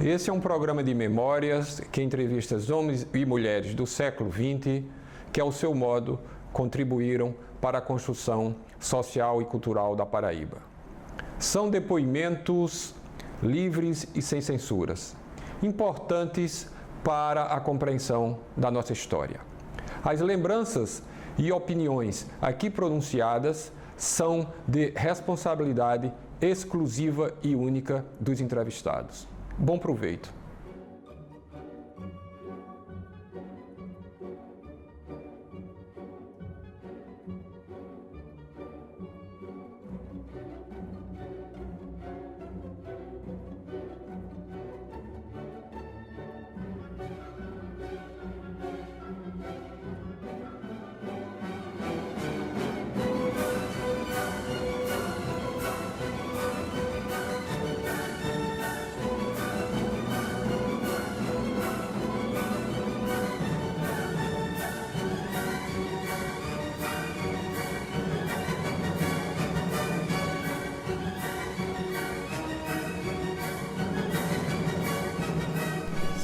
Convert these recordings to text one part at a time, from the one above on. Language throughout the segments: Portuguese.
Esse é um programa de memórias que entrevista homens e mulheres do século XX que, ao seu modo, contribuíram para a construção social e cultural da Paraíba. São depoimentos livres e sem censuras, importantes para a compreensão da nossa história. As lembranças e opiniões aqui pronunciadas são de responsabilidade exclusiva e única dos entrevistados. Bom proveito.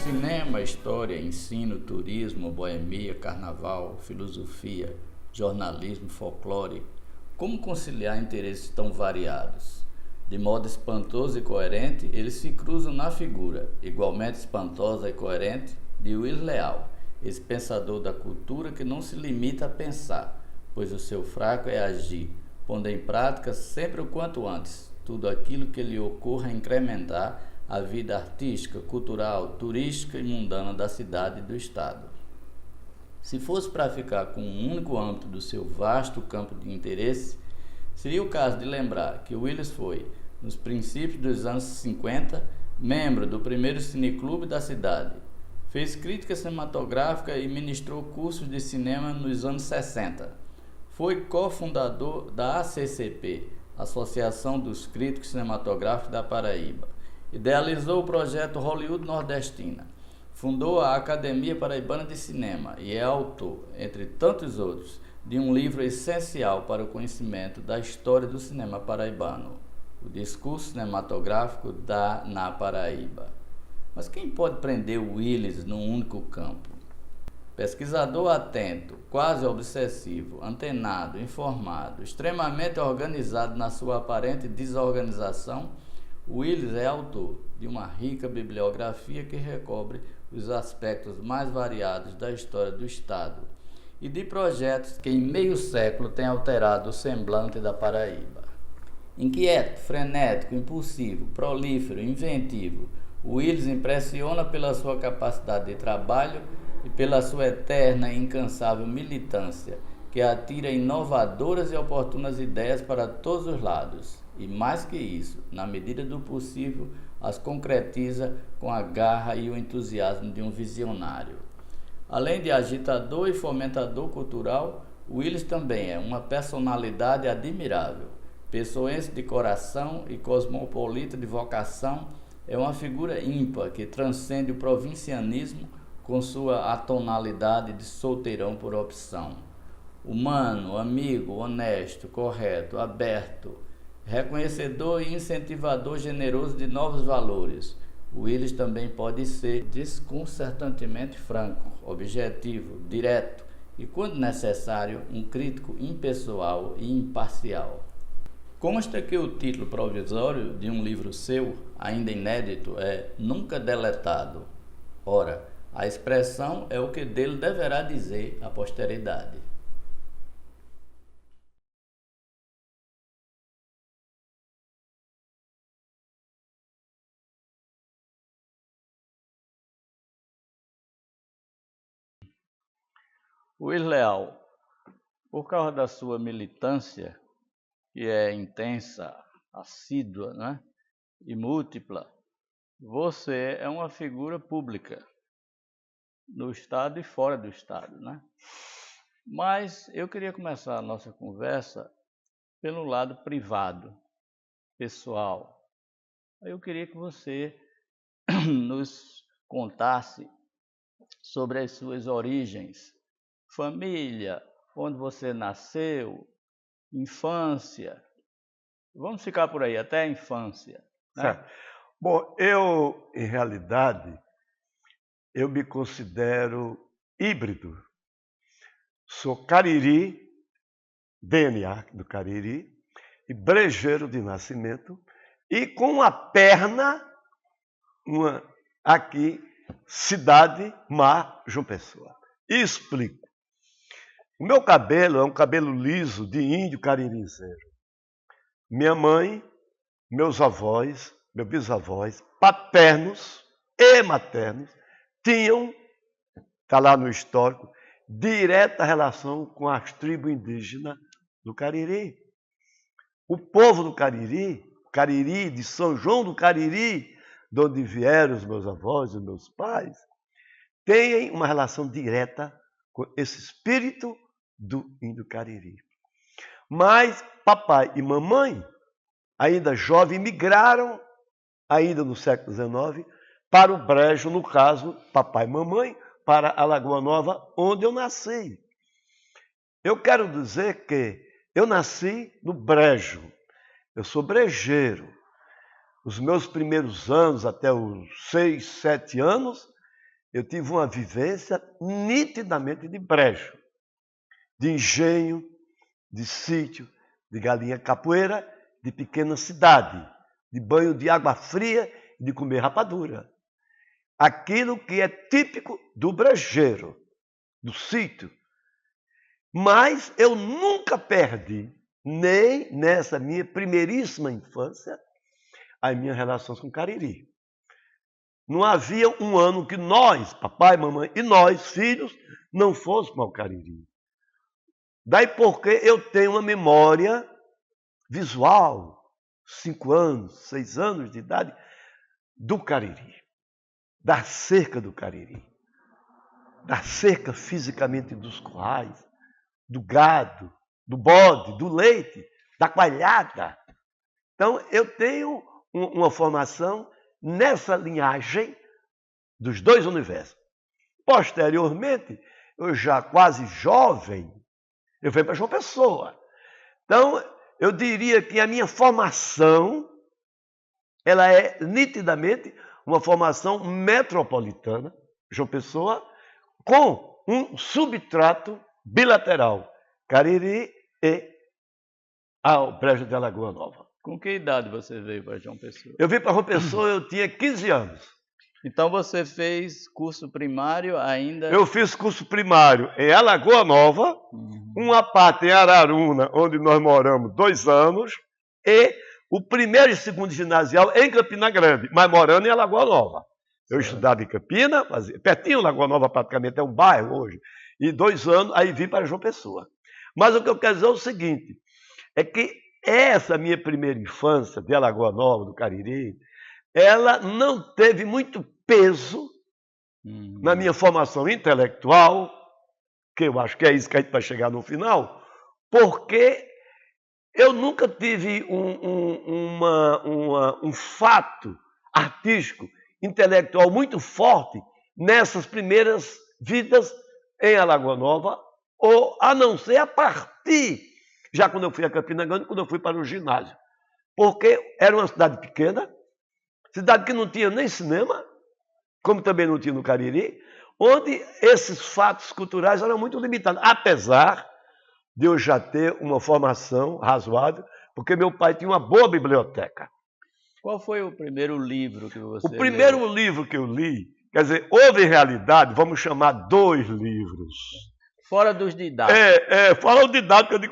Cinema, história, ensino, turismo, boemia, carnaval, filosofia, jornalismo, folclore. Como conciliar interesses tão variados? De modo espantoso e coerente, eles se cruzam na figura, igualmente espantosa e coerente, de Willis Leal, esse pensador da cultura que não se limita a pensar, pois o seu fraco é agir, pondo em prática sempre o quanto antes tudo aquilo que lhe ocorra incrementar a vida artística, cultural, turística e mundana da cidade e do estado. Se fosse para ficar com um único âmbito do seu vasto campo de interesse, seria o caso de lembrar que Willis foi, nos princípios dos anos 50, membro do primeiro cineclube da cidade, fez crítica cinematográfica e ministrou cursos de cinema nos anos 60. Foi cofundador da ACCP, Associação dos Críticos Cinematográficos da Paraíba. Idealizou o projeto Hollywood Nordestina, fundou a Academia Paraibana de Cinema e é autor, entre tantos outros, de um livro essencial para o conhecimento da história do cinema paraibano, O Discurso Cinematográfico na Paraíba. Mas quem pode prender o Willis num único campo? Pesquisador atento, quase obsessivo, antenado, informado, extremamente organizado na sua aparente desorganização, Willis é autor de uma rica bibliografia que recobre os aspectos mais variados da história do Estado e de projetos que em meio século têm alterado o semblante da Paraíba. Inquieto, frenético, impulsivo, prolífero, inventivo, Willis impressiona pela sua capacidade de trabalho e pela sua eterna e incansável militância, que atira inovadoras e oportunas ideias para todos os lados. E mais que isso, na medida do possível, as concretiza com a garra e o entusiasmo de um visionário. Além de agitador e fomentador cultural, Willis também é uma personalidade admirável. Pessoense de coração e cosmopolita de vocação, é uma figura ímpar que transcende o provincianismo com sua atonalidade de solteirão por opção. Humano, amigo, honesto, correto, aberto, reconhecedor e incentivador generoso de novos valores, Willis também pode ser desconcertantemente franco, objetivo, direto e, quando necessário, um crítico impessoal e imparcial. Consta que o título provisório de um livro seu, ainda inédito, é Nunca Deletado. Ora, a expressão é o que dele deverá dizer a posteridade. Willis Leal, por causa da sua militância que é intensa, assídua, né? E múltipla, você é uma figura pública no Estado e fora do Estado, né? Mas eu queria começar a nossa conversa pelo lado privado, pessoal. Eu queria que você nos contasse sobre as suas origens, família, onde você nasceu, infância. Vamos ficar por aí, até a infância, né? Certo. Bom, eu, em realidade, eu me considero híbrido. Sou cariri, DNA do Cariri, e brejeiro de nascimento, e com uma perna, aqui, cidade, mar, João Pessoa. E explico. O meu cabelo é um cabelo liso de índio caririzeiro. Minha mãe, meus avós, meus bisavós, paternos e maternos, tinham, está lá no histórico, direta relação com as tribos indígenas do Cariri. O povo do Cariri, Cariri, de São João do Cariri, de onde vieram os meus avós e meus pais, tem uma relação direta com esse espírito do índio Cariri. Mas papai e mamãe, ainda jovens, migraram, ainda no século XIX, para o Brejo, no caso, papai e mamãe, para a Lagoa Nova, onde eu nasci. Eu quero dizer que eu nasci no Brejo, eu sou brejeiro. Os meus primeiros anos, até os 6, 7 anos, eu tive uma vivência nitidamente de brejo, de engenho, de sítio, de galinha capoeira, de pequena cidade, de banho de água fria e de comer rapadura. Aquilo que é típico do brejeiro, do sítio. Mas eu nunca perdi, nem nessa minha primeiríssima infância, as minhas relações com Cariri. Não havia um ano que nós, papai, mamãe e nós, filhos, não fôssemos ao Cariri. Daí porque eu tenho uma memória visual, 5 anos, 6 anos de idade, do Cariri, da cerca do Cariri, da cerca fisicamente dos currais, do gado, do bode, do leite, da coalhada. Então, eu tenho uma formação nessa linhagem dos dois universos. Posteriormente, eu já quase jovem, eu fui para João Pessoa. Então, eu diria que a minha formação, ela é nitidamente uma formação metropolitana, João Pessoa, com um subtrato bilateral, Cariri e ao Brejo de Alagoa Nova. Com que idade você veio para João Pessoa? Eu vim para João Pessoa, eu tinha 15 anos. Então você fez curso primário ainda? Eu fiz curso primário em Alagoa Nova, uma parte em Araruna, onde nós moramos 2 anos, e o primeiro e segundo ginasial em Campina Grande, mas morando em Alagoa Nova. Eu estudava em Campina, pertinho, Lagoa Nova praticamente é um bairro hoje, e 2 anos, aí vim para João Pessoa. Mas o que eu quero dizer é o seguinte, é que essa minha primeira infância de Alagoa Nova, do Cariri, ela não teve muito peso na minha formação intelectual, que eu acho que é isso que a gente vai chegar no final, porque eu nunca tive um fato artístico, intelectual muito forte nessas primeiras vidas em Alagoa Nova, ou a não ser a partir, já quando eu fui a Campina Grande, quando eu fui para o ginásio. Porque era uma cidade pequena, cidade que não tinha nem cinema, como também não tinha no Cariri, onde esses fatos culturais eram muito limitados, apesar de eu já ter uma formação razoável, porque meu pai tinha uma boa biblioteca. Qual foi o primeiro livro que você leu? O primeiro livro que eu li, quer dizer, houve em realidade, vamos chamar 2 livros. Fora dos didáticos. Fora o didático de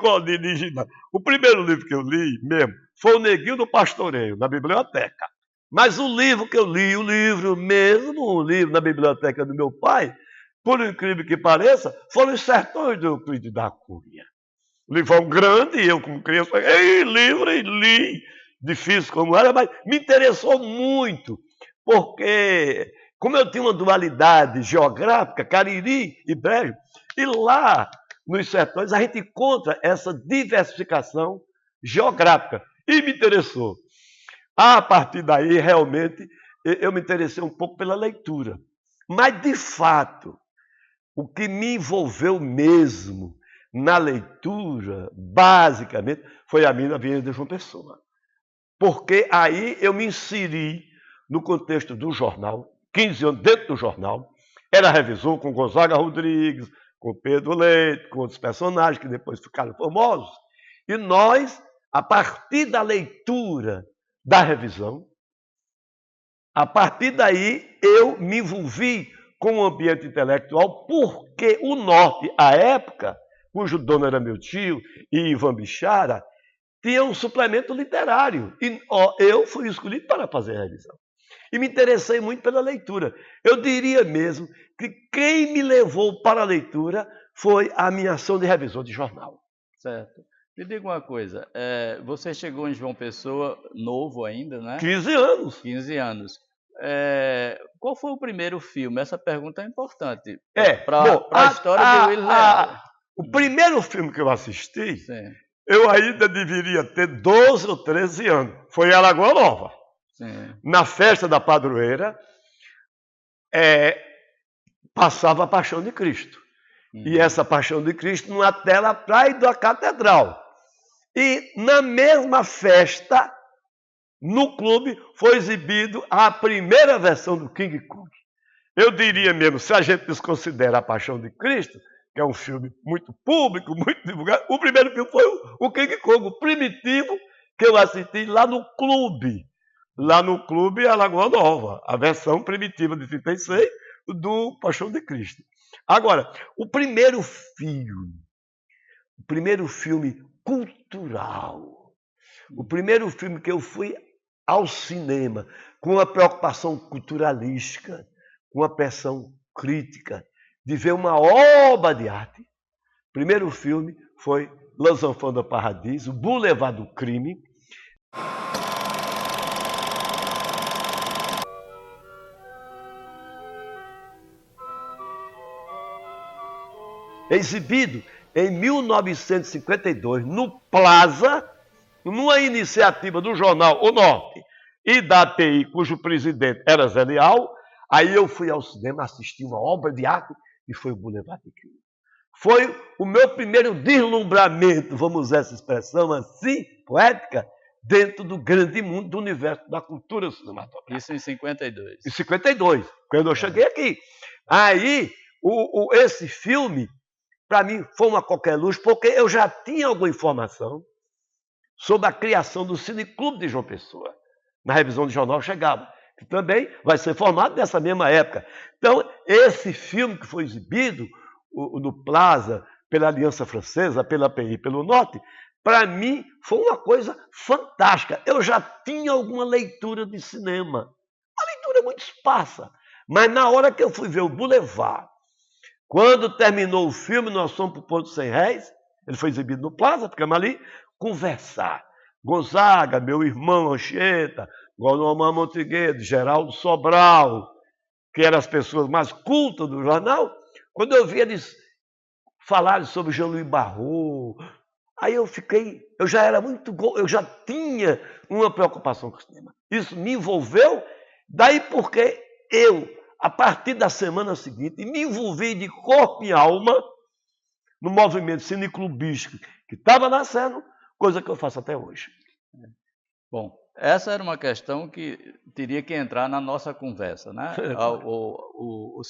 ginásio. O primeiro livro que eu li mesmo foi o Neguinho do Pastoreio, na biblioteca. Mas o livro que eu li, o livro na biblioteca do meu pai, por incrível que pareça, foram os Sertões do Euclides da Cunha. Livrão grande, e eu como criança, peguei livro e li, difícil como era, mas me interessou muito, porque como eu tinha uma dualidade geográfica, Cariri e Brejo, e lá nos sertões a gente encontra essa diversificação geográfica, e me interessou. A partir daí, realmente, eu me interessei um pouco pela leitura. Mas, de fato, o que me envolveu mesmo na leitura, basicamente, foi a minha Avenida de João Pessoa. Porque aí eu me inseri no contexto do jornal, 15 anos dentro do jornal, era revisor com Gonzaga Rodrigues, com Pedro Leite, com outros personagens que depois ficaram famosos, e nós, a partir da leitura da revisão, a partir daí eu me envolvi com o ambiente intelectual, porque o Norte, à época, cujo dono era meu tio, e Ivan Bichara, tinha um suplemento literário. E eu fui escolhido para fazer a revisão. E me interessei muito pela leitura. Eu diria mesmo que quem me levou para a leitura foi a minha ação de revisor de jornal. Certo. Me diga uma coisa, você chegou em João Pessoa novo ainda, né? 15 anos. 15 anos. Qual foi o primeiro filme? Essa pergunta é importante Bom, para a história de Willis Leal. O primeiro filme que eu assisti, Sim. eu ainda deveria ter 12 ou 13 anos. Foi em Alagoa Nova. Sim. Na festa da padroeira, passava a Paixão de Cristo. E essa Paixão de Cristo numa tela atrás da catedral. E na mesma festa, no clube, foi exibido a primeira versão do King Kong. Eu diria mesmo, se a gente desconsidera a Paixão de Cristo, que é um filme muito público, muito divulgado, o primeiro filme foi o King Kong, o primitivo, que eu assisti lá no clube. Lá no clube Alagoa Nova, a versão primitiva de 36 do Paixão de Cristo. Agora, o primeiro filme cultural, o primeiro filme que eu fui ao cinema com uma preocupação culturalística, com uma pressão crítica, de ver uma obra de arte. O primeiro filme foi Los Enfants do Paradis, o Boulevard do Crime. Exibido em 1952 no Plaza, numa iniciativa do jornal O Norte e da API, cujo presidente era Zé Leal. Aí eu fui ao cinema assistir uma obra de arte e foi o Boulevard do Crime. Foi o meu primeiro deslumbramento, vamos usar essa expressão assim, poética, dentro do grande mundo, do universo da cultura cinematográfica. Isso em 52. Em 52, quando eu cheguei aqui. Aí, esse filme, para mim, foi uma qualquer luz, porque eu já tinha alguma informação sobre a criação do Cineclube de João Pessoa. Na revisão do jornal chegava, que também vai ser formado nessa mesma época. Então, esse filme que foi exibido no Plaza, pela Aliança Francesa, pela API, pelo Norte, para mim foi uma coisa fantástica. Eu já tinha alguma leitura de cinema. Uma leitura muito esparsa. Mas na hora que eu fui ver o Boulevard, quando terminou o filme, nós fomos para o Ponto Sem Réis, ele foi exibido no Plaza, ficamos ali, conversar. Gonzaga, meu irmão Anchieta, Gonomar Monteguedo, Geraldo Sobral, que eram as pessoas mais cultas do jornal, quando eu vi eles falarem sobre Jean-Louis Barrault, aí eu já tinha uma preocupação com o cinema. Isso me envolveu, daí porque eu, a partir da semana seguinte, me envolvi de corpo e alma no movimento cineclubístico que estava nascendo, coisa que eu faço até hoje. Bom, essa era uma questão que teria que entrar na nossa conversa, né? O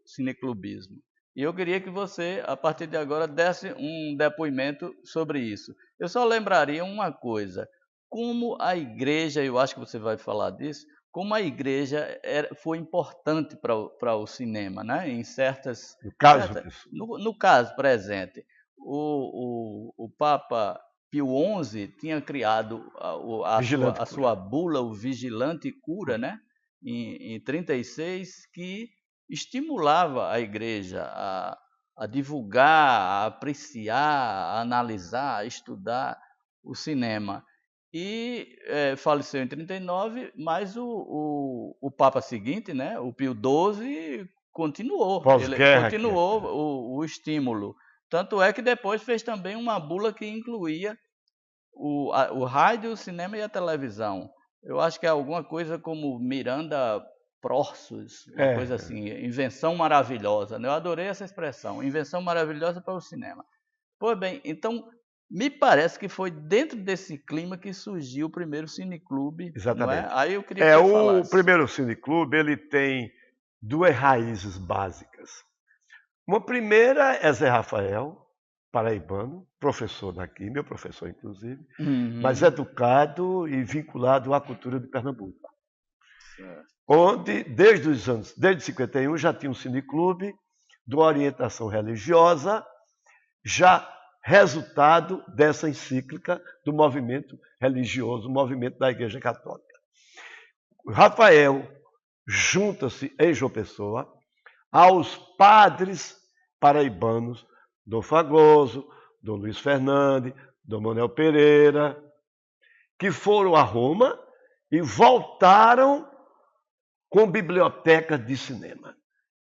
cineclubismo. E eu queria que você, a partir de agora, desse um depoimento sobre isso. Eu só lembraria uma coisa, como a igreja, eu acho que você vai falar disso, como a igreja foi importante para o cinema, né? Em certas... No caso presente, o Papa Pio XI tinha criado a sua bula, o Vigilante Cura, né? Em 36, que estimulava a igreja a divulgar, a apreciar, a analisar, a estudar o cinema. E faleceu em 39, mas o Papa seguinte, né, o Pio XII, continuou. Ele continuou o estímulo. Tanto é que depois fez também uma bula que incluía o rádio, o cinema e a televisão. Eu acho que é alguma coisa como Miranda Prorsus, uma coisa assim, invenção maravilhosa. Eu adorei essa expressão, invenção maravilhosa para o cinema. Pois bem, então me parece que foi dentro desse clima que surgiu o primeiro cineclube. Exatamente. Não é? Aí eu queria que você falasse. O primeiro cineclube, ele tem duas raízes básicas. Uma primeira é Zé Rafael, paraibano, professor daqui, meu professor inclusive, mas educado e vinculado à cultura de Pernambuco. Onde, desde 51, já tinha um cineclube de orientação religiosa, já resultado dessa encíclica do movimento religioso, o movimento da Igreja Católica. O Rafael junta-se em João Pessoa aos padres paraibanos, Dom Fagoso, Dom Luiz Fernandes, Dom Manuel Pereira, que foram a Roma e voltaram com bibliotecas de cinema.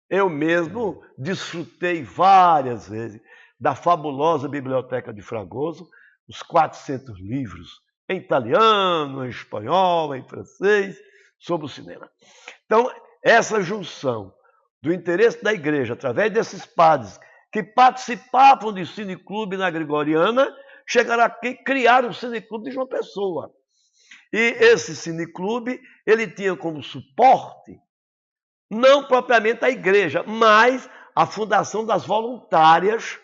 Eu mesmo desfrutei várias vezes da fabulosa biblioteca de Fragoso, os 400 livros em italiano, em espanhol, em francês, sobre o cinema. Então, essa junção do interesse da igreja, através desses padres que participavam de cineclube na Gregoriana, chegaram aqui e criaram o cineclube de João Pessoa. E esse cineclube, ele tinha como suporte, não propriamente a igreja, mas a fundação das voluntárias,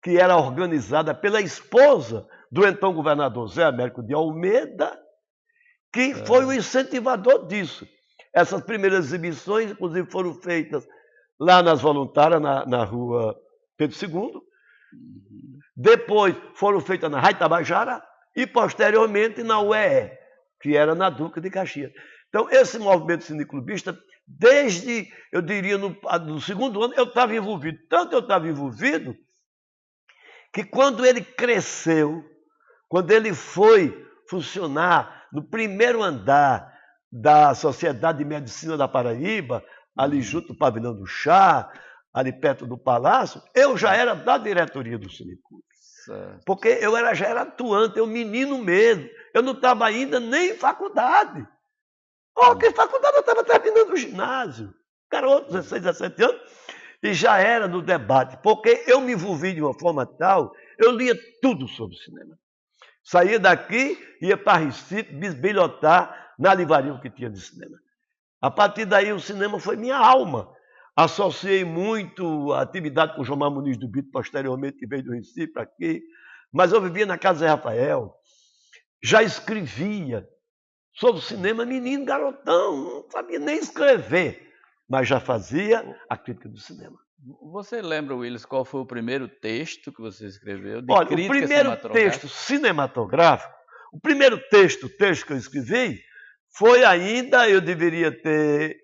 que era organizada pela esposa do então governador Zé Américo de Almeida, que foi o incentivador disso. Essas primeiras exibições, inclusive, foram feitas lá nas voluntárias, na rua Pedro II. Depois foram feitas na Rádio Tabajara e, posteriormente, na UEE, que era na Duca de Caxias. Então, esse movimento cineclubista, desde, eu diria, no segundo ano, eu estava envolvido. Tanto eu estava envolvido, que quando ele cresceu, quando ele foi funcionar no primeiro andar da Sociedade de Medicina da Paraíba, ali junto do Pavilhão do Chá, ali perto do Palácio, eu já era da diretoria do cineclube. Porque eu já era atuante, eu menino mesmo. Eu não estava ainda nem em faculdade. Que faculdade? Eu estava terminando o ginásio. Garoto, 16, 17 anos, e já era no debate. Porque eu me envolvi de uma forma tal, eu lia tudo sobre cinema. Saía daqui, ia para Recife, bisbilhotar na livraria que tinha de cinema. A partir daí, o cinema foi minha alma. Associei muito a atividade com o João Muniz do Bito, posteriormente, que veio do Recife para aqui. Mas eu vivia na casa de Zé Rafael. Já escrevia sobre cinema, menino, garotão, não sabia nem escrever, mas já fazia a crítica do cinema. Você lembra, Willis, qual foi o primeiro texto que você escreveu? Olha, o primeiro texto cinematográfico, o primeiro texto que eu escrevi, foi ainda, eu deveria ter,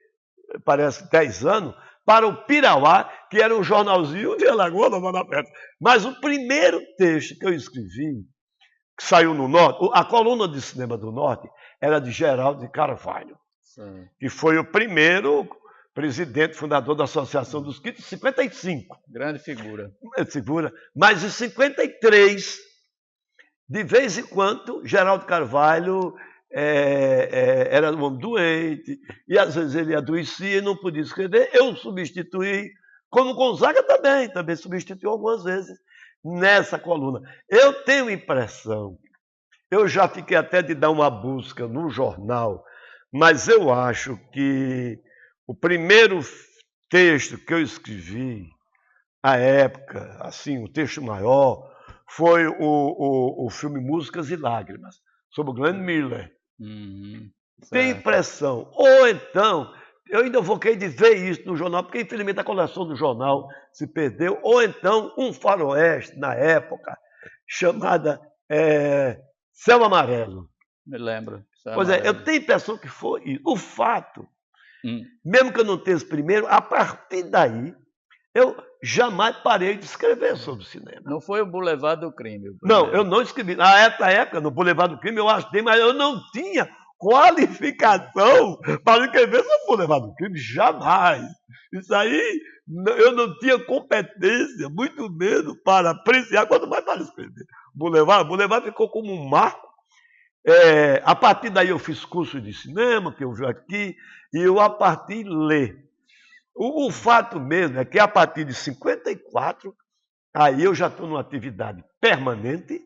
parece, 10 anos, para o Pirauá, que era um jornalzinho de Alagoas, Nova Naperta. Mas o primeiro texto que eu escrevi, que saiu no Norte, a coluna de cinema do Norte, era de Geraldo de Carvalho, que foi o primeiro presidente, fundador da Associação dos Críticos, em 55. Grande figura. Mas em 53, de vez em quando, Geraldo Carvalho era um homem doente, e às vezes ele adoecia e não podia escrever. Eu substituí, como Gonzaga também substituiu algumas vezes nessa coluna. Eu tenho impressão, eu já fiquei até de dar uma busca no jornal, mas eu acho que o primeiro texto que eu escrevi, à época, assim, o texto maior, foi o filme Músicas e Lágrimas, sobre o Glenn Miller. Tem impressão. Ou então, eu ainda voquei de ver isso no jornal, porque infelizmente a coleção do jornal se perdeu. Ou então, um faroeste, na época, chamada Céu Amarelo. Me lembro. Pois é, eu tenho a impressão que foi isso. O fato, mesmo que eu não tenha esse primeiro, a partir daí, Eu jamais parei de escrever sobre cinema. Não foi o Boulevard do Crime? Não, eu não escrevi. Na época, no Boulevard do Crime, eu ajudei, mas eu não tinha qualificação para escrever sobre o Boulevard do Crime, jamais. Isso aí, eu não tinha competência, muito menos para apreciar, quanto mais para escrever. Boulevard ficou como um marco. A partir daí eu fiz curso de cinema, que eu vi aqui, e eu a partir ler. O fato mesmo é que a partir de 54, aí eu já estou numa atividade permanente,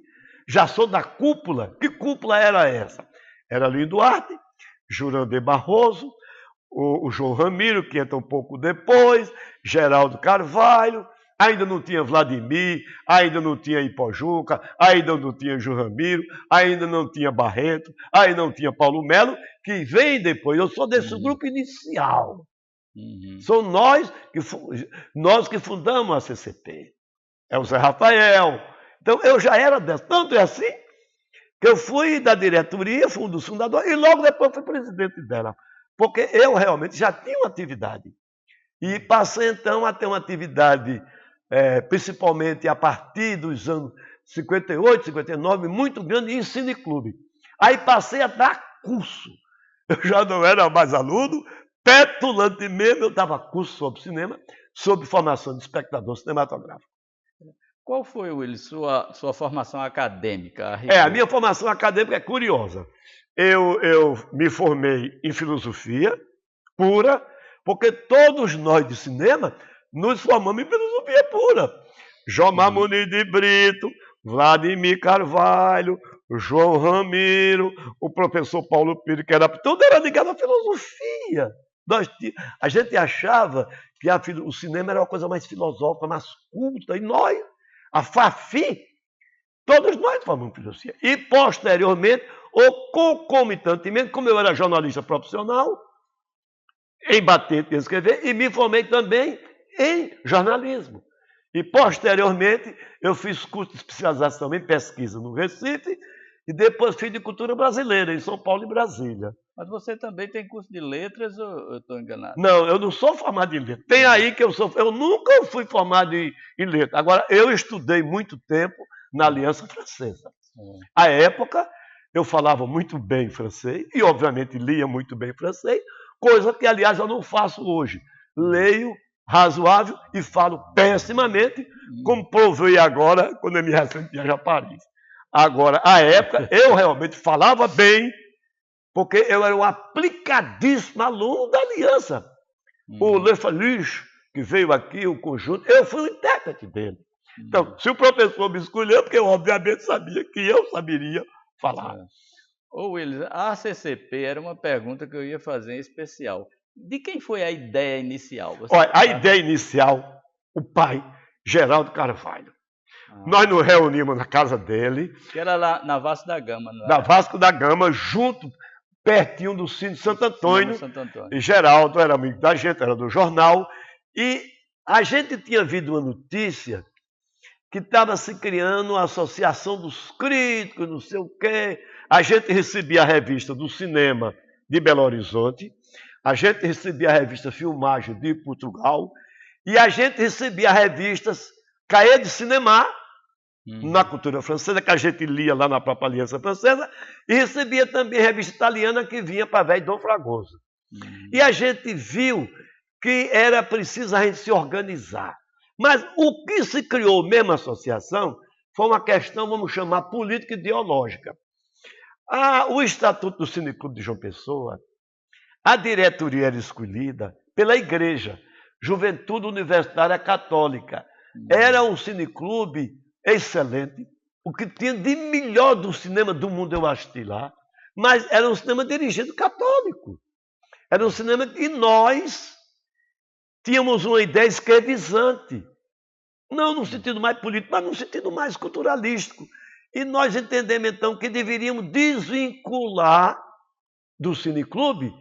já sou da cúpula. Que cúpula era essa? Era Lino Duarte, Jurandir Barroso, o João Ramiro, que entra um pouco depois, Geraldo Carvalho, ainda não tinha Vladimir, ainda não tinha Ipojuca, ainda não tinha João Ramiro, ainda não tinha Barreto, ainda não tinha Paulo Melo, que vem depois. Eu sou desse grupo inicial. São nós que fundamos a CCP. É o Zé Rafael. Então eu já era dessa. Tanto é assim que eu fui da diretoria, fui um dos fundadores, e logo depois fui presidente dela. Porque eu realmente já tinha uma atividade. E passei então a ter uma atividade, principalmente a partir dos anos 58, 59, muito grande em cineclube. Aí passei a dar curso. Eu já não era mais aluno, petulante mesmo, eu dava curso sobre cinema, sobre formação de espectador cinematográfico. Qual foi, Willis, sua formação acadêmica? A minha formação acadêmica é curiosa. Eu me formei em filosofia pura, porque todos nós de cinema nos formamos em filosofia pura. Jomar Muniz de Brito, Vladimir Carvalho, João Ramiro, o professor Paulo Pires, que era... Tudo era ligado à filosofia. A gente achava que o cinema era uma coisa mais filosófica, mais culta, e nós, a FAFI, todos nós formamos filosofia. E, posteriormente, ou concomitantemente, como eu era jornalista profissional, em batente em escrever, e me formei também em jornalismo. E, posteriormente, eu fiz curso de especialização em pesquisa no Recife, e depois fiz de cultura brasileira, em São Paulo e Brasília. Mas você também tem curso de letras ou eu estou enganado? Não, eu não sou formado em letras. Tem aí que eu nunca fui formado em letras. Agora, eu estudei muito tempo na Aliança Francesa. À época, eu falava muito bem francês, e obviamente lia muito bem francês, coisa que, aliás, eu não faço hoje. Leio razoável e falo pessimamente, como provei agora, quando eu me recente viajar a Paris. Agora, à época, eu realmente falava bem, porque eu era um aplicadíssimo aluno da Aliança. O Le Faluche, que veio aqui, o conjunto, eu fui o intérprete dele. Então, se o professor me escolheu, porque eu obviamente sabia que eu saberia falar. Ô Willis, a CCP era uma pergunta que eu ia fazer em especial. De quem foi a ideia inicial? Olha, a ideia inicial, o pai, Geraldo Carvalho. Nós nos reunimos na casa dele. Que era lá na Vasco da Gama, não é? Na Vasco da Gama, junto, pertinho do Cine Santo Antônio. E Geraldo era amigo da gente, era do jornal. E a gente tinha visto uma notícia que estava se criando uma associação dos críticos, não sei o quê. A gente recebia a revista do cinema de Belo Horizonte, a gente recebia a revista Filmagem de Portugal, e a gente recebia revistas Cahiers de Cinema, na cultura francesa, que a gente lia lá na própria Aliança Francesa, e recebia também revista italiana que vinha para velho Dom Fragoso. E a gente viu que era preciso a gente se organizar. Mas o que se criou mesmo a associação foi uma questão, vamos chamar, política ideológica. O Estatuto do Cineclube de João Pessoa, a diretoria era escolhida pela Igreja, Juventude Universitária Católica. Era um cineclube excelente, o que tinha de melhor do cinema do mundo eu assisti lá, mas era um cinema dirigido católico. Era um cinema que nós tínhamos uma ideia escravizante, não no sentido mais político, mas no sentido mais culturalístico. E nós entendemos então que deveríamos desvincular do cineclube,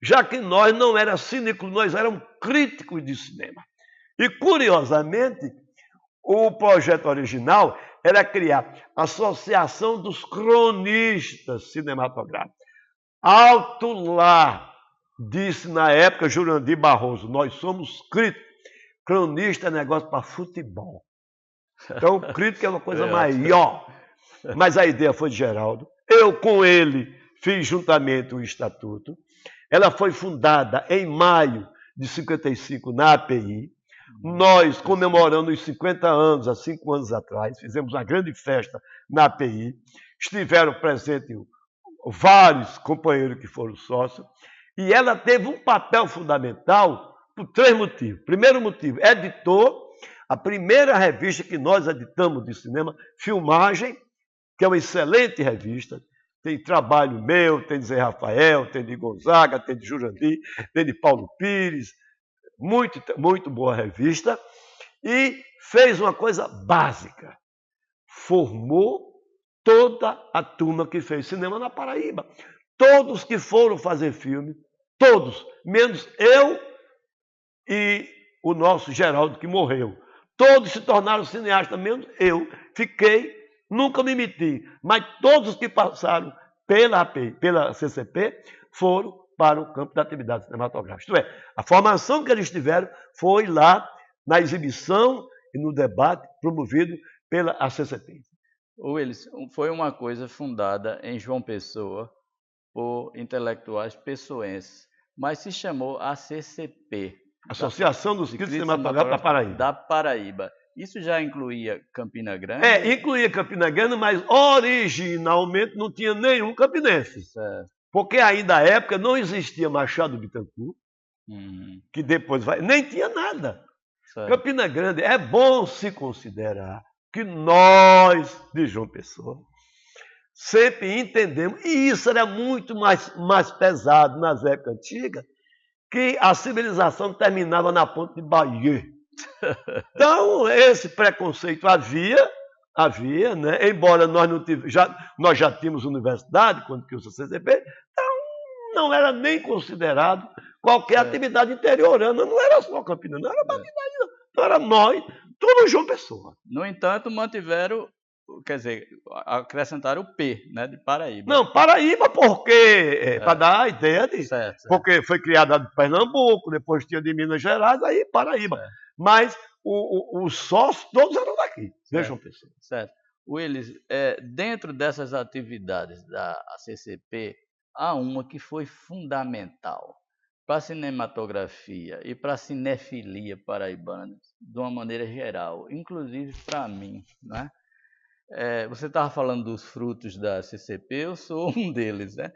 já que nós não éramos cineclube, nós éramos críticos de cinema. E, curiosamente, o projeto original era criar a Associação dos Cronistas Cinematográficos. Alto lá, disse na época Jurandir Barroso, nós somos críticos. Cronista é negócio para futebol. Então, crítica é uma coisa É. maior. Mas a ideia foi de Geraldo. Eu, com ele, fiz juntamente o Estatuto. Ela foi fundada em maio de 55 na API. Nós, comemorando os 50 anos, há 5 anos atrás, fizemos uma grande festa na API. Estiveram presentes vários companheiros que foram sócios. E ela teve um papel fundamental por 3 motivos. Primeiro motivo, editou a primeira revista que nós editamos de cinema, Filmagem, que é uma excelente revista. Tem trabalho meu, tem de Zé Rafael, tem de Gonzaga, tem de Jurandir, tem de Paulo Pires. Muito, muito boa revista. E fez uma coisa básica. Formou toda a turma que fez cinema na Paraíba. Todos que foram fazer filme, todos, menos eu e o nosso Geraldo, que morreu. Todos se tornaram cineastas, menos eu. Fiquei, nunca me meti, mas todos os que passaram pela API, pela CCP, foram para o campo da atividade cinematográfica. Isto é, a formação que eles tiveram foi lá na exibição e no debate promovido pela CCP. Willis, foi uma coisa fundada em João Pessoa por intelectuais pessoenses, mas se chamou ACCP. Associação dos Críticos Cinematográficos da Paraíba. Da Paraíba. Isso já incluía Campina Grande? Incluía Campina Grande, mas originalmente não tinha nenhum campinense. Certo. Porque aí na época não existia Machado Bittencourt, que depois vai... Nem tinha nada. Certo. Campina Grande, é bom se considerar que nós, de João Pessoa, sempre entendemos, e isso era muito mais pesado nas épocas antigas, que a civilização terminava na ponte de Bahia. Então, esse preconceito havia, né? Embora nós nós já tínhamos universidade, quando criou a CCP, então não era nem considerado qualquer atividade interiorana, não era só Campina, não era Bahia, então era nós, tudo João Pessoa. No entanto, mantiveram, quer dizer, acrescentaram o P, né, de Paraíba. Não, Paraíba, porque, para dar a ideia de... Certo. Porque foi criada de Pernambuco, depois tinha de Minas Gerais, aí Paraíba. Certo. Mas os sócios todos eram daqui, de João Pessoa. Certo. Willis, dentro dessas atividades da CCP, há uma que foi fundamental para a cinematografia e para a cinefilia paraibana, de uma maneira geral, inclusive para mim, né? Você estava falando dos frutos da CCP, eu sou um deles, né?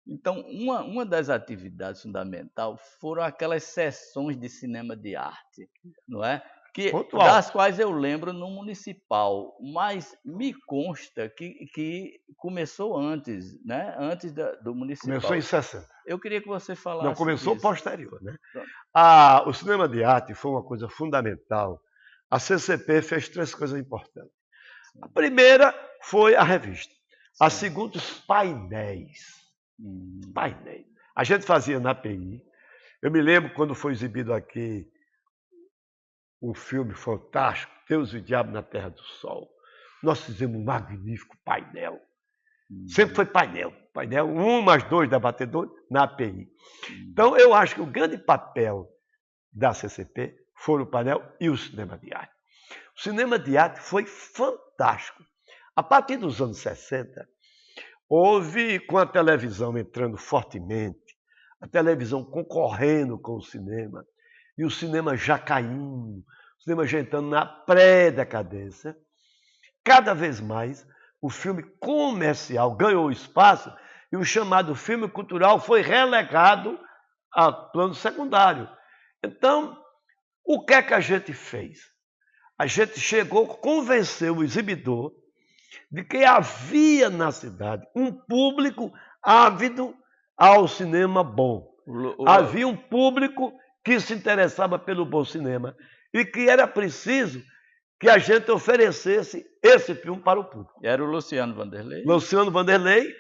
Então, uma das atividades fundamentais foram aquelas sessões de cinema de arte, não é? Das quais eu lembro no Municipal, mas me consta que começou antes, né? Antes do Municipal. Começou em 60. Eu queria que você falasse. Não, começou disso. posterior, né? O cinema de arte foi uma coisa fundamental. A CCP fez 3 coisas importantes. A primeira foi a revista. A segunda, os painéis. Painéis. A gente fazia na API. Eu me lembro quando foi exibido aqui um filme fantástico, Deus e o Diabo na Terra do Sol. Nós fizemos um magnífico painel. Sempre foi painel. Painel 1 mais 2 debatedores na API. Então, eu acho que o grande papel da CCP foi o painel e o cinema de arte. O cinema de arte foi fantástico. A partir dos anos 60, houve, com a televisão entrando fortemente, a televisão concorrendo com o cinema, e o cinema já caindo, o cinema já entrando na pré-decadência, cada vez mais o filme comercial ganhou espaço e o chamado filme cultural foi relegado ao plano secundário. Então, o que é que a gente fez? A gente chegou, convenceu o exibidor de que havia na cidade um público ávido ao cinema bom. Havia um público que se interessava pelo bom cinema e que era preciso que a gente oferecesse esse filme para o público. Era o Luciano Vanderlei? Luciano Vanderlei,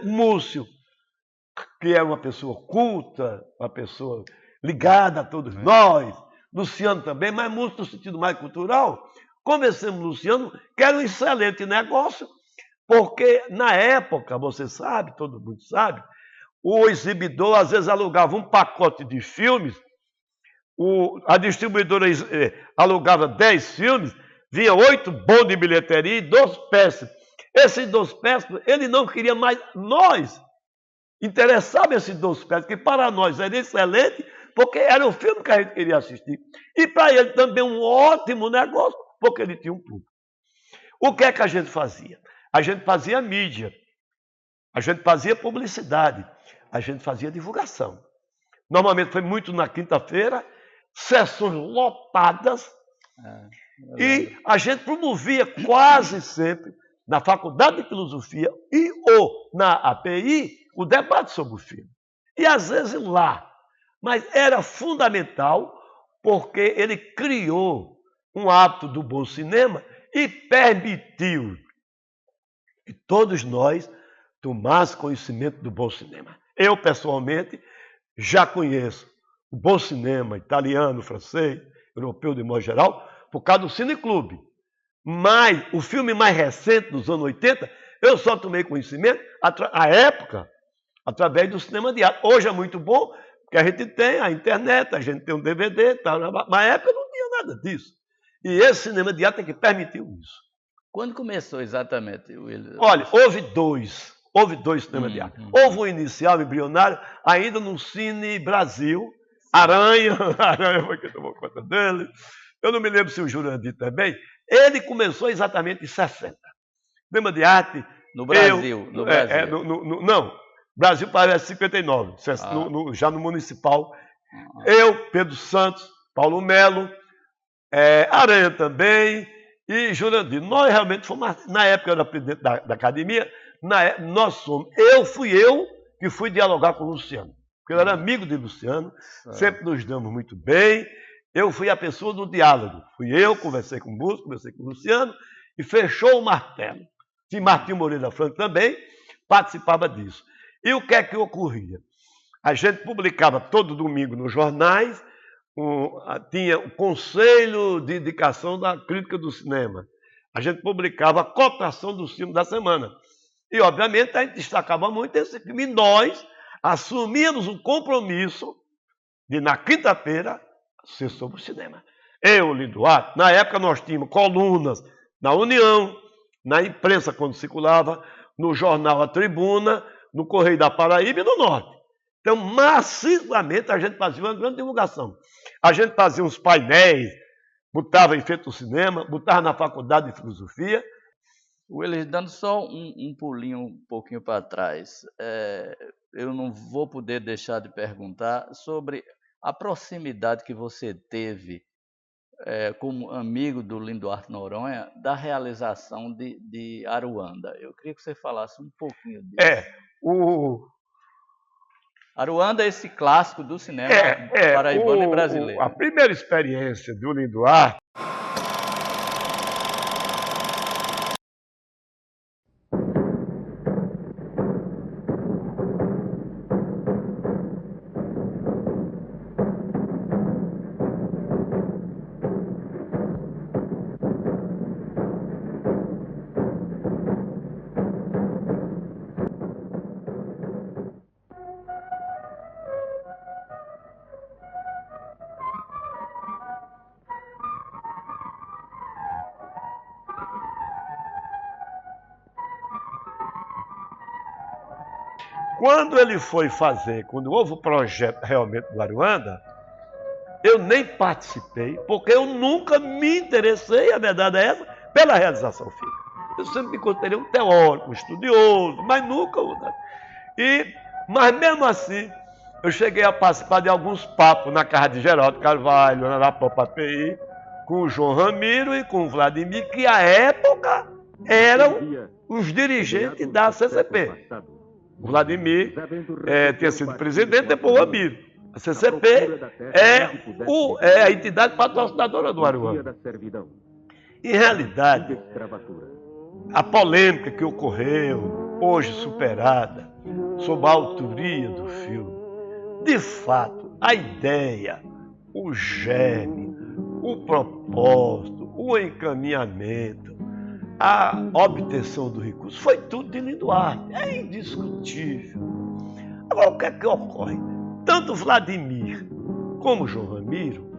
Múcio, que era uma pessoa culta, uma pessoa ligada a todos nós, Luciano também, mas Múcio no sentido mais cultural, convencemos o Luciano que era um excelente negócio, porque na época, você sabe, todo mundo sabe, o exibidor às vezes alugava um pacote de filmes A distribuidora alugava 10 filmes, vinha 8 bons de bilheteria e 2 péssimos. Esses 2 péssimos, ele não queria mais nós. Interessava esses 2 péssimos, que para nós era excelente, porque era o filme que a gente queria assistir. E para ele também um ótimo negócio, porque ele tinha um público. O que é que a gente fazia? A gente fazia mídia, a gente fazia publicidade, a gente fazia divulgação. Normalmente foi muito na quinta-feira, sessões lotadas, e a gente promovia quase sempre na Faculdade de Filosofia ou na API o debate sobre o filme. E às vezes lá, mas era fundamental porque ele criou um hábito do bom cinema e permitiu que todos nós tomássemos conhecimento do bom cinema. Eu, pessoalmente, já conheço o bom cinema italiano, francês, europeu de modo geral, por causa do Cineclube. Mas o filme mais recente, dos anos 80, eu só tomei conhecimento, à época, através do cinema de arte. Hoje é muito bom, porque a gente tem a internet, a gente tem um DVD, tal, mas na época não tinha nada disso. E esse cinema de arte é que permitiu isso. Quando começou exatamente, Willis? Olha, houve dois cinemas de arte. Houve um inicial, embrionário, ainda no Cine Brasil, Aranha foi quem tomou conta dele. Eu não me lembro se o Jurandir também. Ele começou exatamente em 60. Cinema de arte. No Brasil? Não, Brasil parece 59, já no municipal. Eu, Pedro Santos, Paulo Melo, Aranha também e Jurandir. Nós realmente fomos, na época eu era presidente da academia, fui eu que fui dialogar com o Luciano, porque eu era amigo de Luciano, sempre nos damos muito bem. Eu fui a pessoa do diálogo. Fui eu, conversei com o músico, conversei com o Luciano e fechou o martelo. E Martinho Moreira Franco também participava disso. E o que é que ocorria? A gente publicava todo domingo nos jornais, tinha o Conselho de Indicação da Crítica do Cinema. A gente publicava a cotação dos filmes da semana. E, obviamente, a gente destacava muito esse filme. E nós assumíamos o compromisso de, na quinta-feira, ser sobre o cinema. Eu, Linduarte, na época nós tínhamos colunas na União, na imprensa quando circulava, no jornal A Tribuna, no Correio da Paraíba e no Norte. Então, massivamente, a gente fazia uma grande divulgação. A gente fazia uns painéis, botava em frente do cinema, botava na Faculdade de Filosofia. Willis, dando só um pulinho um pouquinho para trás, eu não vou poder deixar de perguntar sobre a proximidade que você teve como amigo do Linduarte Noronha da realização de Aruanda. Eu queria que você falasse um pouquinho disso. Aruanda é esse clássico do cinema paraibano e brasileiro. A primeira experiência do Linduarte Quando ele foi fazer, quando houve o projeto realmente do Aruanda, eu nem participei, porque eu nunca me interessei, a verdade é essa, pela realização fílmica. Eu sempre me considerei um teórico, um estudioso, mas nunca... Mas mesmo assim, eu cheguei a participar de alguns papos na casa de Geraldo Carvalho, na Arapopapeí, com o João Ramiro e com o Vladimir, que à época eram os dirigentes da CCP. O Vladimir tinha sido presidente, depois o Ramiro. A CCP é a entidade patrocinadora do Aruanda. Em realidade, a polêmica que ocorreu, hoje superada, sobre a autoria do filme, de fato, a ideia, o germe, o propósito, o encaminhamento, a obtenção do recurso, foi tudo de Linduarte. É indiscutível. Agora, o que é que ocorre? Tanto Vladimir como João Ramiro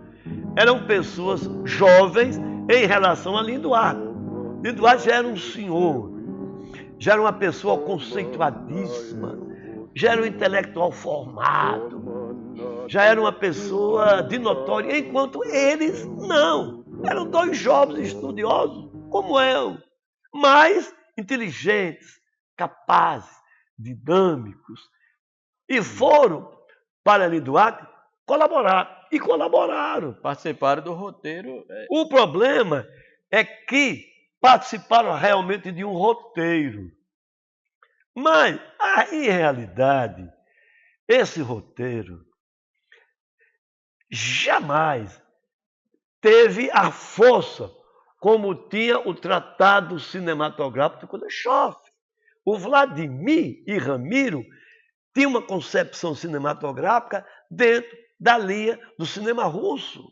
eram pessoas jovens em relação a Lino Duarte. Lino Duarte já era um senhor, já era uma pessoa conceituadíssima, já era um intelectual formado, já era uma pessoa de notória, enquanto eles não. Eram dois jovens estudiosos, como eu, mas inteligentes, capazes, dinâmicos, e foram para Lino Duarte colaborar, e colaboraram. Participaram do roteiro. O problema é que participaram realmente de um roteiro. Mas, em realidade, esse roteiro jamais teve a força como tinha o Tratado Cinematográfico de Kuleshov. O Vladimir e Ramiro tinham uma concepção cinematográfica dentro da linha do cinema russo.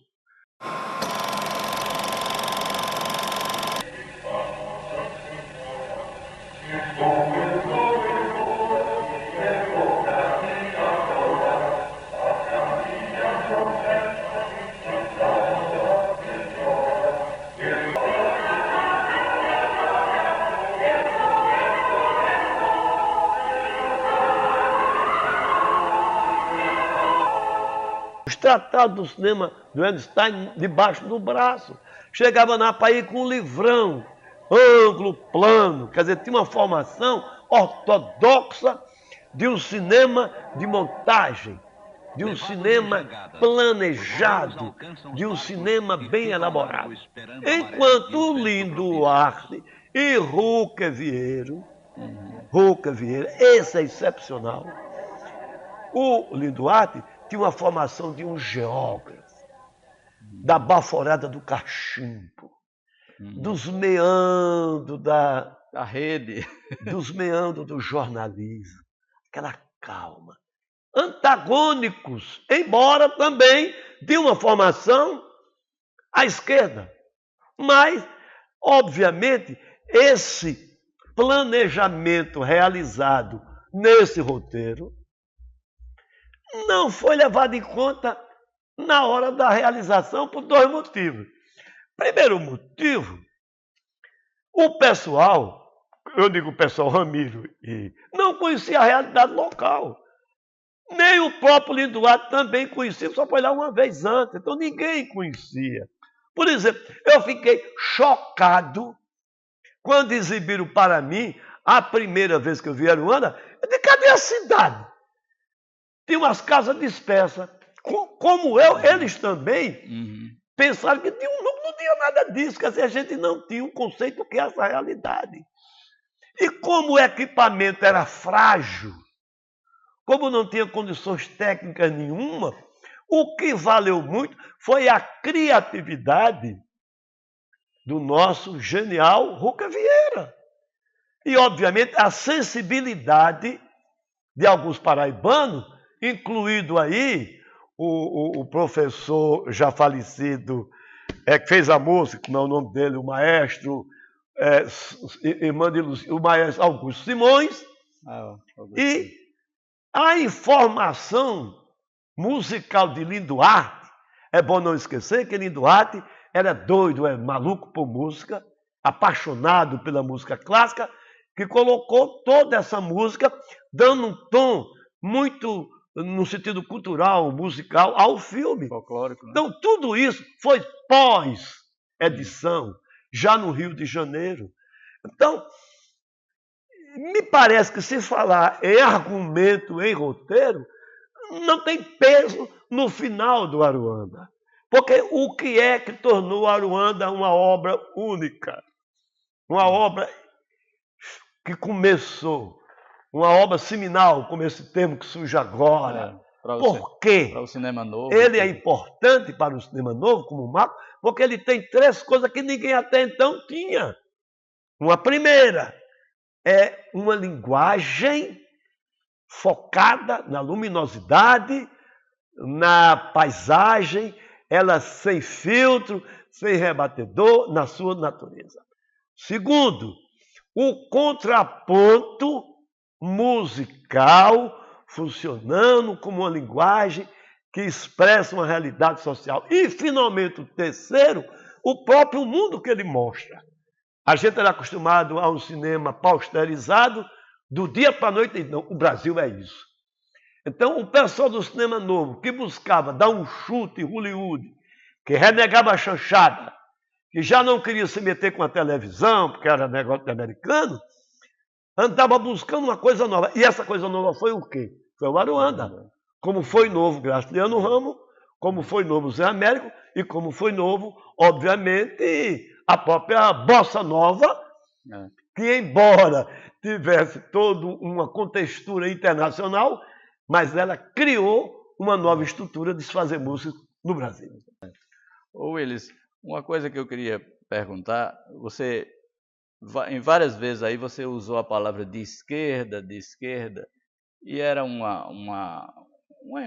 Os tratados do cinema do Einstein debaixo do braço. Chegava na Paí com um livrão, ângulo, plano. Quer dizer, tinha uma formação ortodoxa de um cinema de montagem, de um cinema planejado, de um cinema bem elaborado. Enquanto o Lino Duarte e Ruca Vieira, esse é excepcional. O Lino Duarte tinha uma formação de um geógrafo, da baforada do cachimbo, dos meandros da rede, dos meandros do jornalismo, aquela calma. Antagônicos, embora também de uma formação à esquerda. Mas, obviamente, esse planejamento realizado nesse roteiro não foi levado em conta na hora da realização por dois motivos. Primeiro motivo, o pessoal, eu digo o pessoal Ramiro, não conhecia a realidade local. Nem o próprio Lino Duarte também conhecia, só foi lá uma vez antes, então ninguém conhecia. Por exemplo, eu fiquei chocado quando exibiram para mim, a primeira vez que eu vi Aruanda, eu disse, cadê a cidade? Tinha umas casas dispersas. Como eu, eles também pensaram que não tinha nada disso, quer dizer, a gente não tinha um conceito do que é essa realidade. E como o equipamento era frágil, como não tinha condições técnicas nenhuma, o que valeu muito foi a criatividade do nosso genial Ruca Vieira. E, obviamente, a sensibilidade de alguns paraibanos, incluído aí o professor já falecido, que fez a música, como é o nome dele, o maestro, o maestro Augusto Simões, e a informação musical de Lino Duarte. É bom não esquecer que Lino Duarte era doido, maluco por música, apaixonado pela música clássica, que colocou toda essa música dando um tom muito no sentido cultural, musical, ao filme. Folclórico, né? Então, tudo isso foi pós-edição, já no Rio de Janeiro. Então, me parece que se falar em argumento, em roteiro, não tem peso no final do Aruanda. Porque o que é que tornou Aruanda uma obra única? Uma obra que começou, uma obra seminal, como esse termo que surge agora. Por quê? Para o cinema novo. Ele é importante para o cinema novo, como marco, porque ele tem três coisas que ninguém até então tinha. Uma primeira é uma linguagem focada na luminosidade, na paisagem, ela sem filtro, sem rebatedor, na sua natureza. Segundo, o contraponto musical funcionando como uma linguagem que expressa uma realidade social. E, finalmente, o terceiro, o próprio mundo que ele mostra. A gente era acostumado a um cinema pausterizado, do dia para a noite. Não, o Brasil é isso. Então, o pessoal do cinema novo, que buscava dar um chute em Hollywood, que renegava a chanchada, que já não queria se meter com a televisão, porque era negócio de americano, andava buscando uma coisa nova. E essa coisa nova foi o quê? Foi o Aruanda. Como foi novo Graciliano Ramos, como foi novo Zé Américo, e como foi novo, obviamente, a própria Bossa Nova, que embora tivesse toda uma contextura internacional, mas ela criou uma nova estrutura de se fazer música no Brasil. Ô Willis, uma coisa que eu queria perguntar, você, em várias vezes aí você usou a palavra de esquerda, e era uma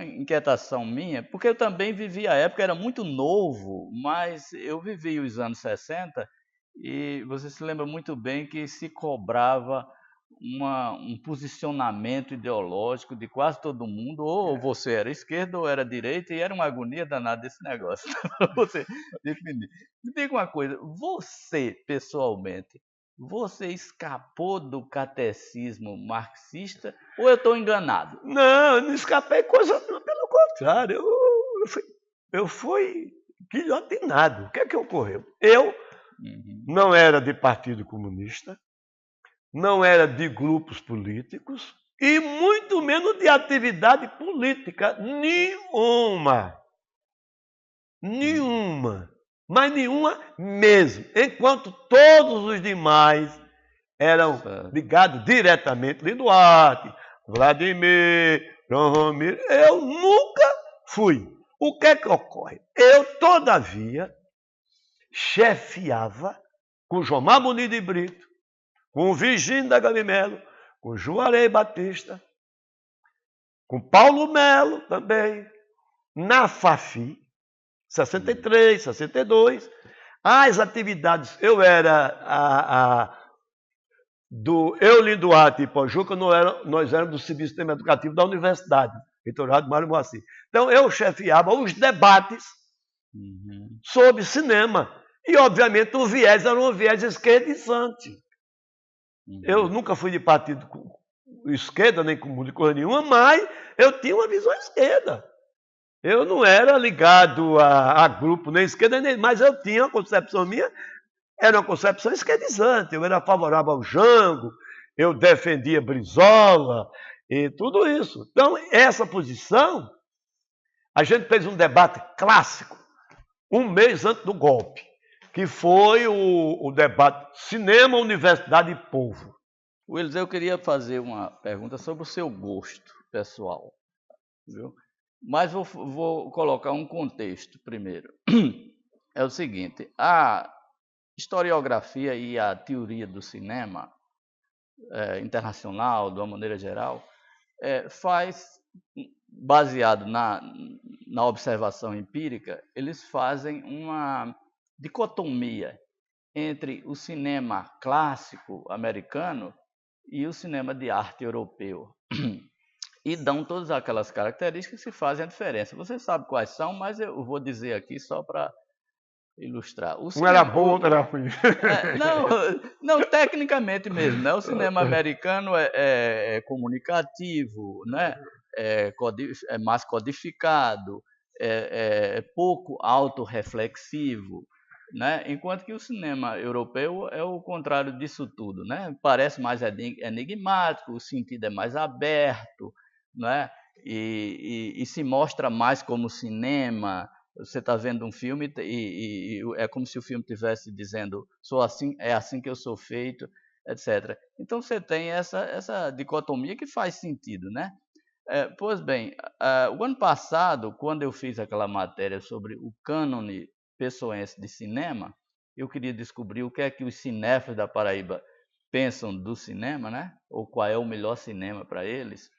inquietação minha, porque eu também vivi a época, era muito novo, mas eu vivi os anos 60 e você se lembra muito bem que se cobrava um posicionamento ideológico de quase todo mundo, ou você era esquerda ou era direita, e era uma agonia danada desse negócio, para você definir. Me diga uma coisa, você, pessoalmente, você escapou do catecismo marxista ou eu estou enganado? Não, eu não escapei coisa não, pelo contrário, eu fui guilhotinado. O que é que ocorreu? Eu não era de partido comunista, não era de grupos políticos e muito menos de atividade política nenhuma. Nenhuma. Mas nenhuma mesmo. Enquanto todos os demais eram ligados diretamente, Lino Duarte, Vladimir, João Romero, eu nunca fui. O que é que ocorre? Eu, todavia, chefiava com Jomar Muniz de Brito, com o Virgínio da Galimelo, com Juarez Batista, com Paulo Melo também, na FAFI, 63, 62. As atividades, eu era do Eulino Duarte e Pojuca, nós éramos do Serviço Sistema Educativo da Universidade, Vitorado Mário Moacir. Então, eu chefiava os debates sobre cinema. E, obviamente, o viés era um viés esquerdizante. Eu nunca fui de partido com esquerda, nem com coisa nenhuma, mas eu tinha uma visão esquerda. Eu não era ligado a grupo, nem esquerda, mas eu tinha uma concepção minha, era uma concepção esquerdizante. Eu era favorável ao Jango, eu defendia Brizola e tudo isso. Então, essa posição, a gente fez um debate clássico, um mês antes do golpe, que foi o debate Cinema, Universidade e Povo. Willis, eu queria fazer uma pergunta sobre o seu gosto pessoal, viu? Mas vou colocar um contexto primeiro. É o seguinte, a historiografia e a teoria do cinema internacional, de uma maneira geral, faz, baseado na observação empírica, eles fazem uma dicotomia entre o cinema clássico americano e o cinema de arte europeu. E dão todas aquelas características que fazem a diferença. Você sabe quais são, mas eu vou dizer aqui só para ilustrar. Um era bom, outro era ruim. Não, tecnicamente mesmo. Né? O cinema americano é comunicativo, né? É mais codificado, é pouco autorreflexivo, né? Enquanto que o cinema europeu é o contrário disso tudo. Né? Parece mais enigmático, o sentido é mais aberto, né? E se mostra mais como cinema. Você está vendo um filme e é como se o filme estivesse dizendo sou assim, é assim que eu sou feito, etc. Então você tem essa dicotomia que faz sentido, né? Pois bem, o ano passado, quando eu fiz aquela matéria sobre o cânone pessoense de cinema, eu queria descobrir o que é que os cinéfilos da Paraíba pensam do cinema, né? Ou qual é o melhor cinema para eles.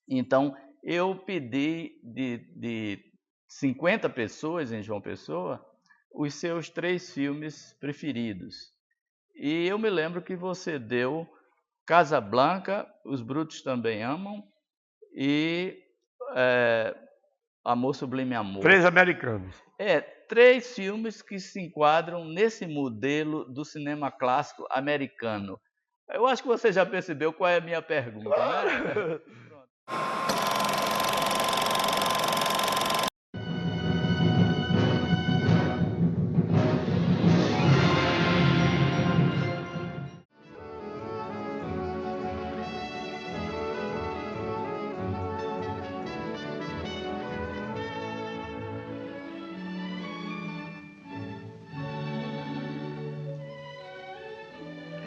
Então, eu pedi de 50 pessoas em João Pessoa os seus 3 filmes preferidos. E eu me lembro que você deu Casablanca, Os Brutos Também Amam, e Amor Sublime Amor. 3 americanos. 3 filmes que se enquadram nesse modelo do cinema clássico americano. Eu acho que você já percebeu qual é a minha pergunta, né?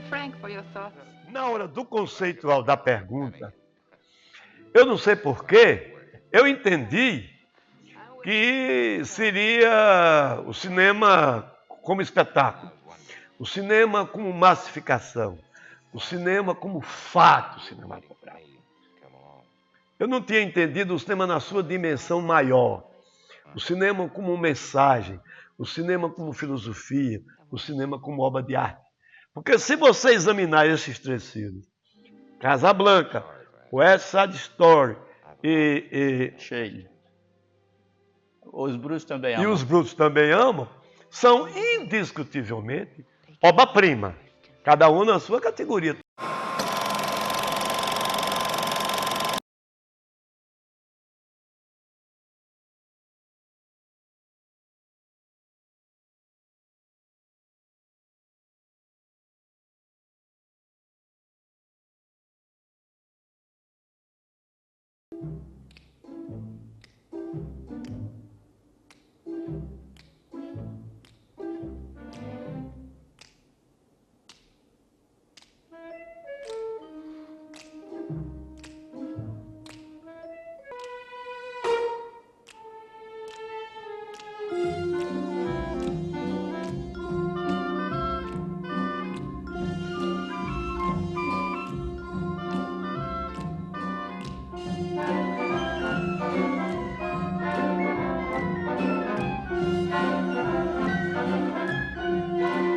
Frank, for your thoughts. Na hora do conceitual da pergunta, eu não sei porquê, eu entendi que seria o cinema como espetáculo, o cinema como massificação, o cinema como fato cinematográfico. Eu não tinha entendido o cinema na sua dimensão maior, o cinema como mensagem, o cinema como filosofia, o cinema como obra de arte. Porque se você examinar esses 3 filmes, Casablanca, West Side Story e Shane. Os Brutos também e amam. Os Brutos Também Amam, são indiscutivelmente obra-prima, cada um na sua categoria.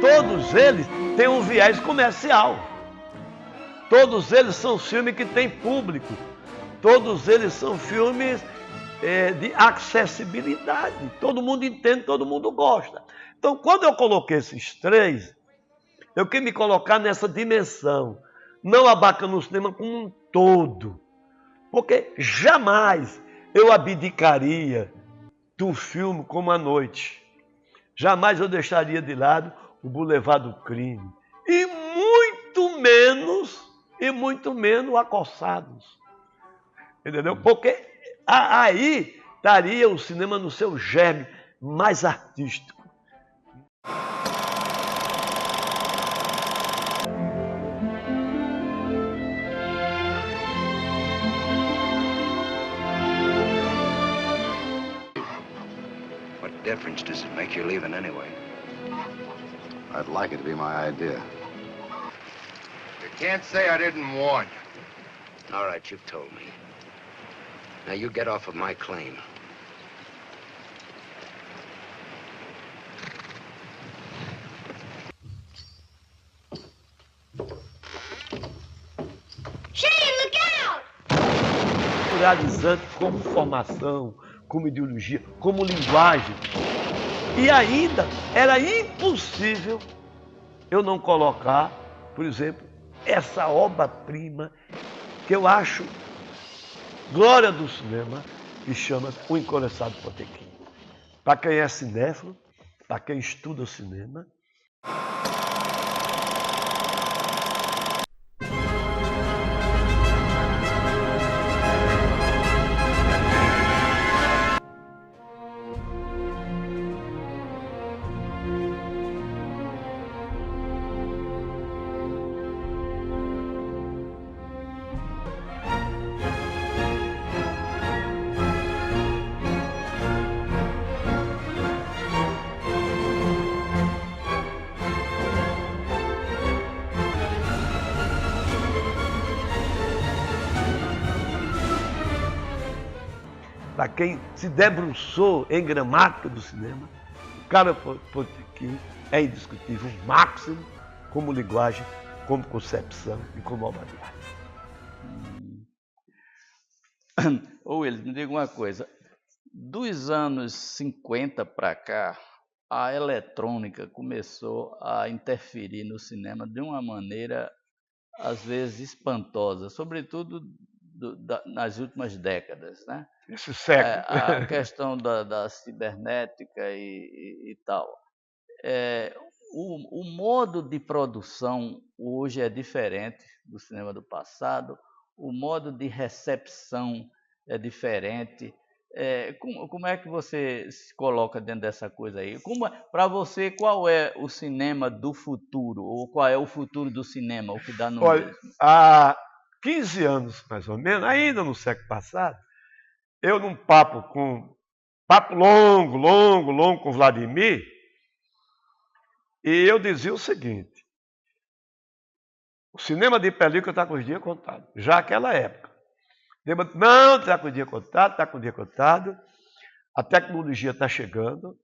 Todos eles têm um viés comercial. Todos eles são filmes que têm público. Todos eles são filmes de acessibilidade. Todo mundo entende, todo mundo gosta. Então, quando eu coloquei esses 3, eu quis me colocar nessa dimensão. Não abacando o cinema como um todo. Porque jamais eu abdicaria do filme como A Noite. Jamais eu deixaria de lado o Boulevard do Crime. E muito menos Acossados. Entendeu? Porque aí estaria o cinema no seu germe mais artístico. What difference does it make you're leaving anyway? I'd like it to be my idea. You can't say I didn't warn you. All right, you've told me. Now you get off of my claim. Shane, look out! Pluralizante como formação, como ideologia, como linguagem. E ainda era impossível eu não colocar, por exemplo, essa obra-prima que eu acho glória do cinema, que chama O Encoraçado Potemkin. Para quem é cinéfilo, para quem estuda cinema. Para quem se debruçou em gramática do cinema, o cara Potemkin é indiscutível, o máximo como linguagem, como concepção e como obra de arte. Ô Willis, me diga uma coisa. Dos anos 50 para cá, a eletrônica começou a interferir no cinema de uma maneira, às vezes, espantosa, sobretudo nas últimas décadas, né? Esse século. A questão da cibernética e tal. O modo de produção hoje é diferente do cinema do passado, o modo de recepção é diferente. Como é que você se coloca dentro dessa coisa aí? Para você, qual é o cinema do futuro? Ou qual é o futuro do cinema, o que dá no Olha, mesmo? há 15 anos, mais ou menos, ainda no século passado, eu num papo longo com Vladimir, e eu dizia o seguinte: o cinema de película está com os dias contados, já naquela época. Não, está com o dia contado, está com o dia contado, a tecnologia está chegando,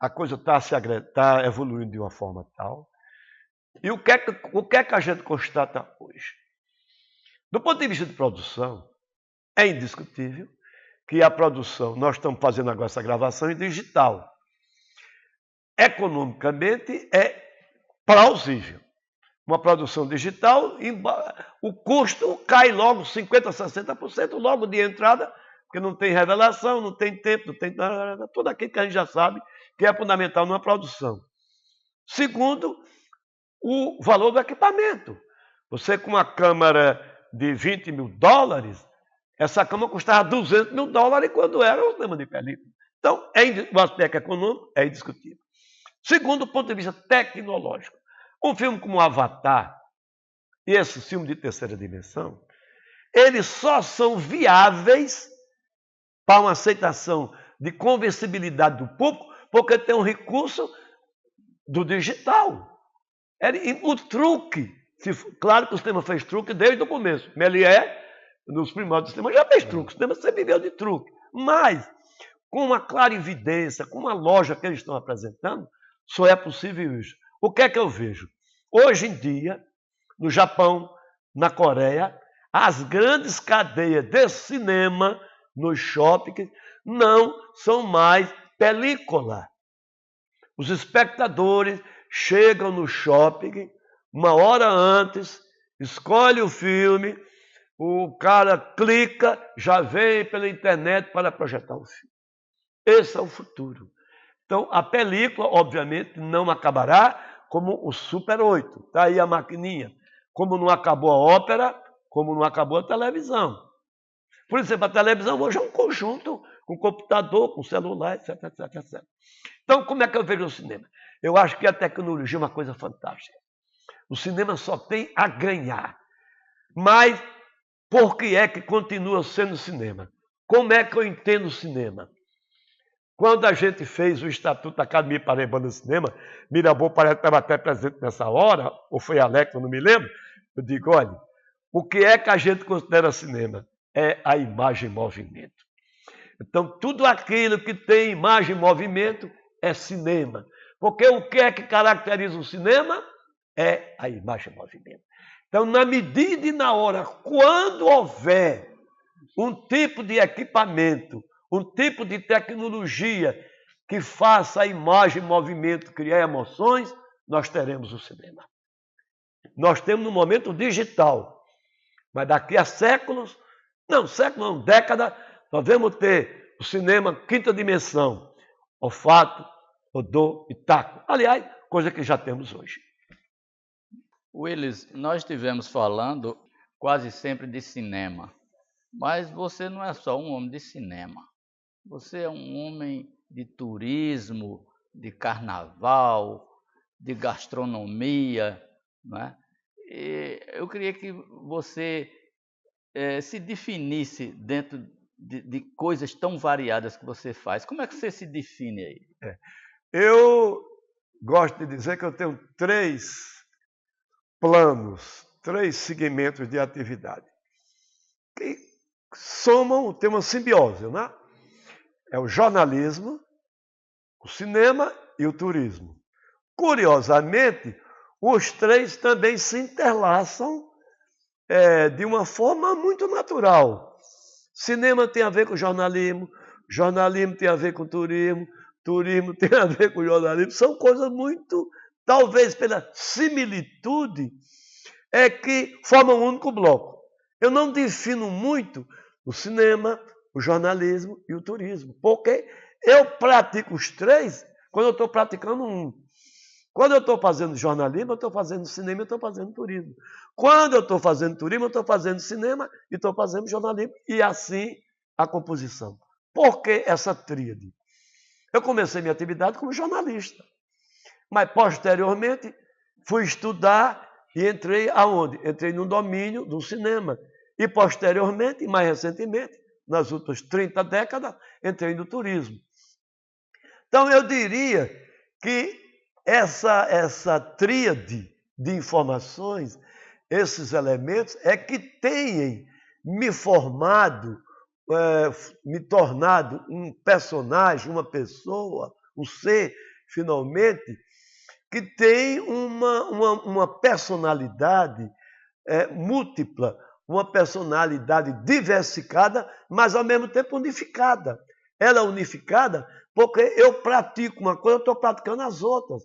a coisa está evoluindo de uma forma tal. E o que é que a gente constata hoje? Do ponto de vista de produção, é indiscutível que a produção, nós estamos fazendo agora essa gravação em digital. Economicamente é plausível. Uma produção digital, o custo cai logo 50%, 60%, logo de entrada, porque não tem revelação, não tem tempo, não tem nada, tudo aquilo que a gente já sabe que é fundamental numa produção. Segundo, o valor do equipamento. Você com uma câmera de $20 mil, essa câmera custava $200 mil quando era o cinema de película. Então, o aspecto econômico é indiscutível. Segundo, do ponto de vista tecnológico, um filme como Avatar e esse filme de terceira dimensão, eles só são viáveis para uma aceitação de convencibilidade do público porque tem um recurso do digital. O truque, claro que o cinema fez truque desde o começo. Méliès, nos primórdios do cinema, já fez truque. O cinema sempre viveu de truque. Mas, com uma clarividência, com uma loja que eles estão apresentando, só é possível isso. O que é que eu vejo? Hoje em dia, no Japão, na Coreia, as grandes cadeias de cinema nos shoppings não são mais película. Os espectadores chegam no shopping uma hora antes, escolhe o filme, o cara clica, já vem pela internet para projetar o filme. Esse é o futuro. Então, a película, obviamente, não acabará como o Super 8. Está aí a maquininha. Como não acabou a ópera, como não acabou a televisão. Por exemplo, a televisão hoje é um conjunto com computador, com celular, etc, etc, etc. Então, como é que eu vejo o cinema? Eu acho que a tecnologia é uma coisa fantástica. O cinema só tem a ganhar. Mas, por que é que continua sendo cinema? Como é que eu entendo o cinema? Quando a gente fez o Estatuto da Academia Paraibana de Cinema, Mirabô parece que estava até presente nessa hora, ou foi Alex, eu não me lembro, eu digo, olha, o que é que a gente considera cinema? É a imagem em movimento. Então, tudo aquilo que tem imagem em movimento é cinema. Porque o que é que caracteriza o cinema? É a imagem em movimento. Então, na medida e na hora, quando houver um tipo de equipamento, um tipo de tecnologia que faça a imagem em movimento criar emoções, nós teremos o cinema. Nós temos no momento digital, mas daqui a séculos, não, década, nós vamos ter o cinema quinta dimensão, olfato, odor e tato. Aliás, coisa que já temos hoje. Willis, nós estivemos falando quase sempre de cinema, mas você não é só um homem de cinema. Você é um homem de turismo, de carnaval, de gastronomia, não é? E eu queria que você se definisse dentro de coisas tão variadas que você faz. Como é que você se define aí? Eu gosto de dizer que eu tenho 3 planos, 3 segmentos de atividade que tem uma simbiose, né? É o jornalismo, o cinema e o turismo. Curiosamente, os 3 também se interlaçam de uma forma muito natural. Cinema tem a ver com jornalismo, jornalismo tem a ver com turismo, turismo tem a ver com jornalismo. São coisas muito, talvez pela similitude, que formam um único bloco. Eu não defino muito o cinema, o jornalismo e o turismo, porque eu pratico os três quando eu estou praticando um. Quando eu estou fazendo jornalismo, eu estou fazendo cinema e estou fazendo turismo. Quando eu estou fazendo turismo, eu estou fazendo cinema e estou fazendo jornalismo. E assim a composição. Por que essa tríade? Eu comecei minha atividade como jornalista. Mas, posteriormente, fui estudar e entrei aonde? Entrei no domínio do cinema. E, posteriormente, mais recentemente, nas últimas 30 décadas, entrei no turismo. Então, eu diria que essa tríade de informações, esses elementos, é que têm me formado, me tornado um personagem, uma pessoa, um ser, finalmente, que tem uma personalidade múltipla, uma personalidade diversificada, mas ao mesmo tempo unificada. Ela é unificada porque eu pratico uma coisa, eu estou praticando as outras.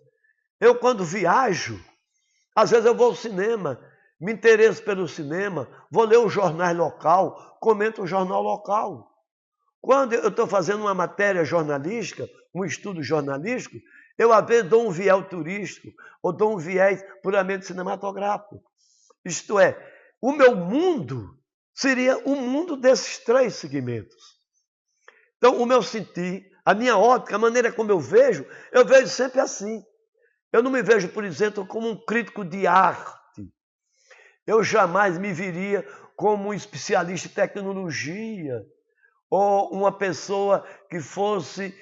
Eu, quando viajo, às vezes eu vou ao cinema, me interesso pelo cinema, vou ler o jornal local, comento o jornal local. Quando eu estou fazendo uma matéria jornalística, um estudo jornalístico, eu às vezes dou um viés turístico, ou dou um viés puramente cinematográfico. Isto é, o meu mundo seria o mundo desses três segmentos. Então, o meu sentir, a minha ótica, a maneira como eu vejo sempre assim. Eu não me vejo, por exemplo, como um crítico de arte. Eu jamais me viria como um especialista em tecnologia, ou uma pessoa que fosse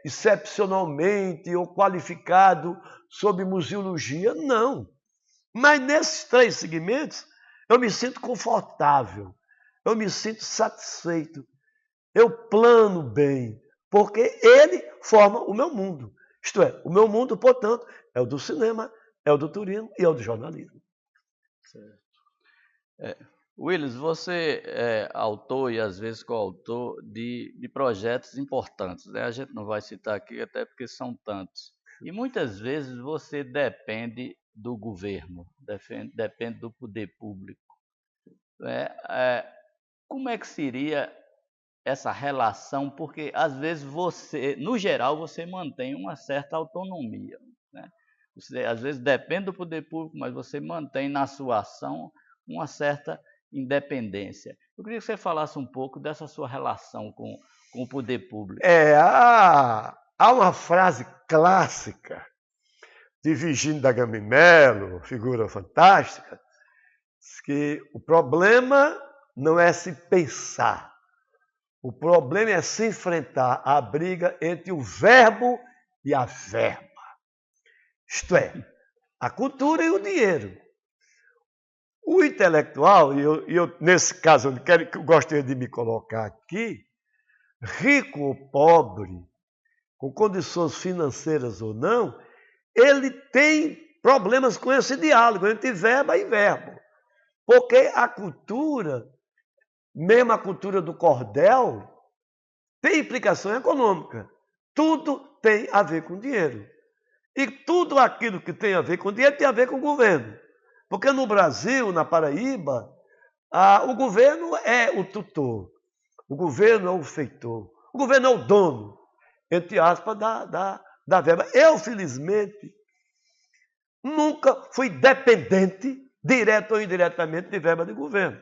excepcionalmente ou qualificado sobre museologia. Não. Mas nesses três segmentos, eu me sinto confortável, eu me sinto satisfeito, eu plano bem, porque ele forma o meu mundo. Isto é, o meu mundo, portanto, é o do cinema, é o do turismo e é o do jornalismo. Willis, você é autor e às vezes coautor de projetos importantes, né? A gente não vai citar aqui até porque são tantos. E muitas vezes você depende do governo, depende do poder público. Como é que seria essa relação? Porque às vezes você, no geral, você mantém uma certa autonomia, né? Você às vezes depende do poder público, mas você mantém na sua ação uma certa independência. Eu queria que você falasse um pouco dessa sua relação com o poder público. Há uma frase clássica de Virgínio da Gama e Melo, figura fantástica, que o problema não é se pensar, o problema é se enfrentar à briga entre o verbo e a verba. Isto é, a cultura e o dinheiro. O intelectual, e eu nesse caso, eu gostaria de me colocar aqui, rico ou pobre, com condições financeiras ou não, ele tem problemas com esse diálogo entre verba e verbo. Porque a cultura, mesmo a cultura do cordel, tem implicação econômica. Tudo tem a ver com dinheiro. E tudo aquilo que tem a ver com dinheiro tem a ver com o governo. Porque no Brasil, na Paraíba, o governo é o tutor, o governo é o feitor, o governo é o dono, entre aspas, da verba. Eu, felizmente, nunca fui dependente, direto ou indiretamente, de verba de governo.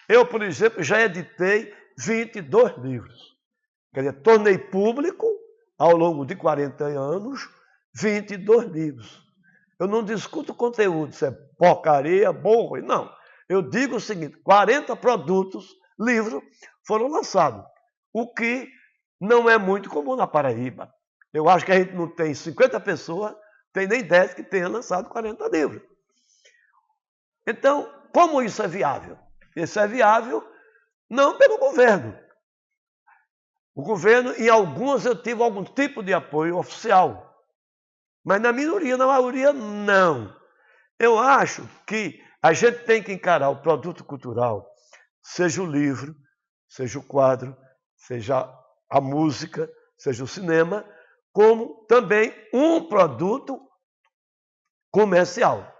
Eu, por exemplo, já editei 22 livros. Quer dizer, tornei público, ao longo de 40 anos, 22 livros. Eu não discuto conteúdo, se é porcaria, burro, não. Eu digo o seguinte, 40 produtos, livros, foram lançados. O que não é muito comum na Paraíba. Eu acho que a gente não tem 50 pessoas, tem nem 10 que tenham lançado 40 livros. Então, como isso é viável? Isso é viável não pelo governo. O governo, em alguns, eu tive algum tipo de apoio oficial. Mas na minoria, na maioria, não. Eu acho que a gente tem que encarar o produto cultural, seja o livro, seja o quadro, seja a música, seja o cinema, como também um produto comercial,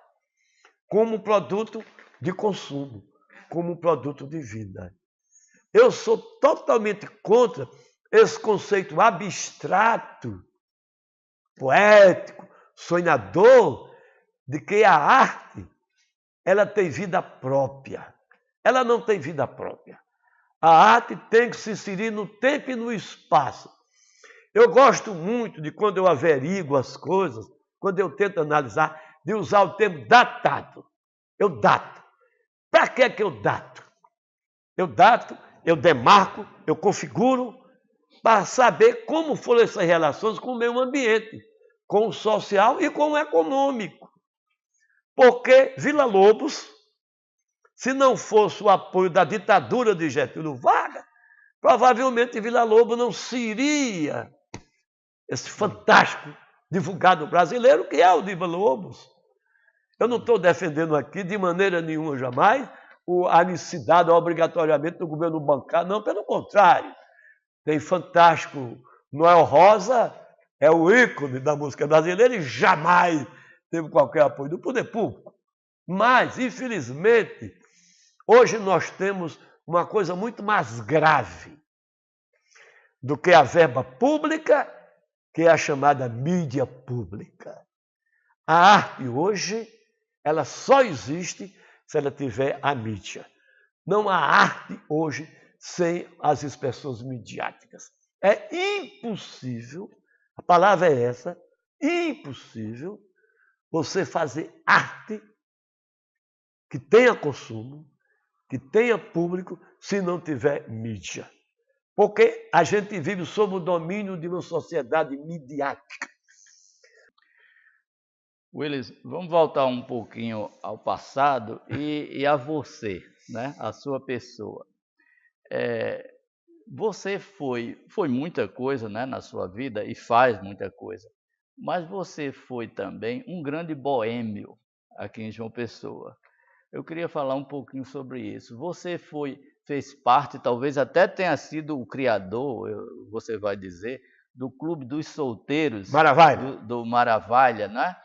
como produto de consumo, como produto de vida. Eu sou totalmente contra esse conceito abstrato, poético, sonhador, de que a arte ela tem vida própria. Ela não tem vida própria. A arte tem que se inserir no tempo e no espaço. Eu gosto muito de quando eu averiguo as coisas, quando eu tento analisar, de usar o termo datado. Eu dato. Para que eu dato? Eu dato, eu demarco, eu configuro para saber como foram essas relações com o meio ambiente, com o social e com o econômico. Porque Villa-Lobos, se não fosse o apoio da ditadura de Getúlio Vargas, provavelmente Villa-Lobos não seria esse fantástico divulgado brasileiro que é o de Villa-Lobos. Eu não estou defendendo aqui de maneira nenhuma jamais a necessidade obrigatoriamente do governo bancar, não, pelo contrário. Tem fantástico Noel Rosa, é o ícone da música brasileira e jamais teve qualquer apoio do poder público. Mas, infelizmente, hoje nós temos uma coisa muito mais grave do que a verba pública, que é a chamada mídia pública. A arte hoje, ela só existe se ela tiver a mídia. Não há arte hoje sem as expressões midiáticas. É impossível, a palavra é essa, impossível você fazer arte que tenha consumo, que tenha público, se não tiver mídia. Porque a gente vive sob o domínio de uma sociedade midiática. Willis, vamos voltar um pouquinho ao passado e a você, né? A sua pessoa. Você foi muita coisa, né, na sua vida e faz muita coisa, mas você foi também um grande boêmio aqui em João Pessoa. Eu queria falar um pouquinho sobre isso. Você fez parte, talvez até tenha sido o criador, você vai dizer, do Clube dos Solteiros Maravilha. do Maravilha, né?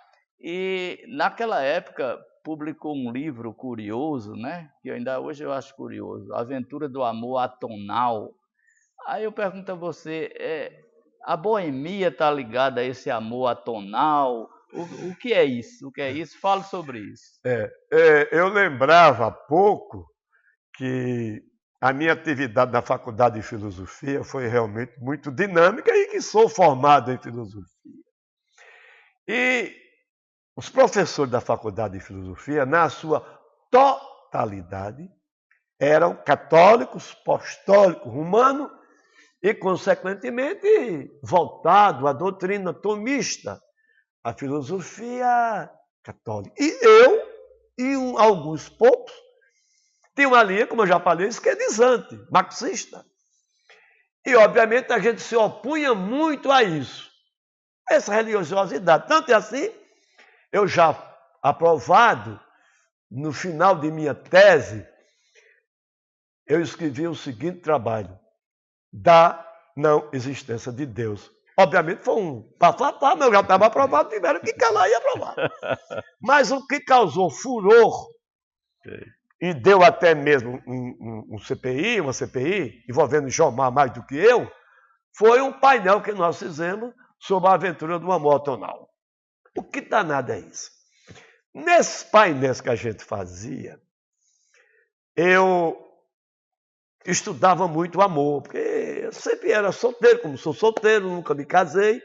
E naquela época publicou um livro curioso, né? Que ainda hoje eu acho curioso, Aventura do Amor Atonal. Aí eu pergunto a você, a boemia está ligada a esse amor atonal? O que é isso? O que é isso? Fale sobre isso. Eu lembrava há pouco que a minha atividade na Faculdade de Filosofia foi realmente muito dinâmica e que sou formado em filosofia. E os professores da Faculdade de Filosofia, na sua totalidade, eram católicos, apostólicos, romanos e, consequentemente, voltados à doutrina tomista, à filosofia católica. E eu, e alguns poucos, tinha uma linha, como eu já falei, esquerdizante, marxista. E, obviamente, a gente se opunha muito a isso, a essa religiosidade. Tanto é assim, eu já aprovado, no final de minha tese, eu escrevi o seguinte trabalho: da não existência de Deus. Obviamente foi um papapá, mas eu já estava aprovado, tiveram que calar e aprovar. Mas o que causou furor, e deu até mesmo uma CPI, envolvendo Jomar mais do que eu, foi um painel que nós fizemos sobre a aventura do amor atonal. O que danado é isso? Nesses painéis que a gente fazia, eu estudava muito o amor, porque eu sempre era solteiro, como sou solteiro, nunca me casei,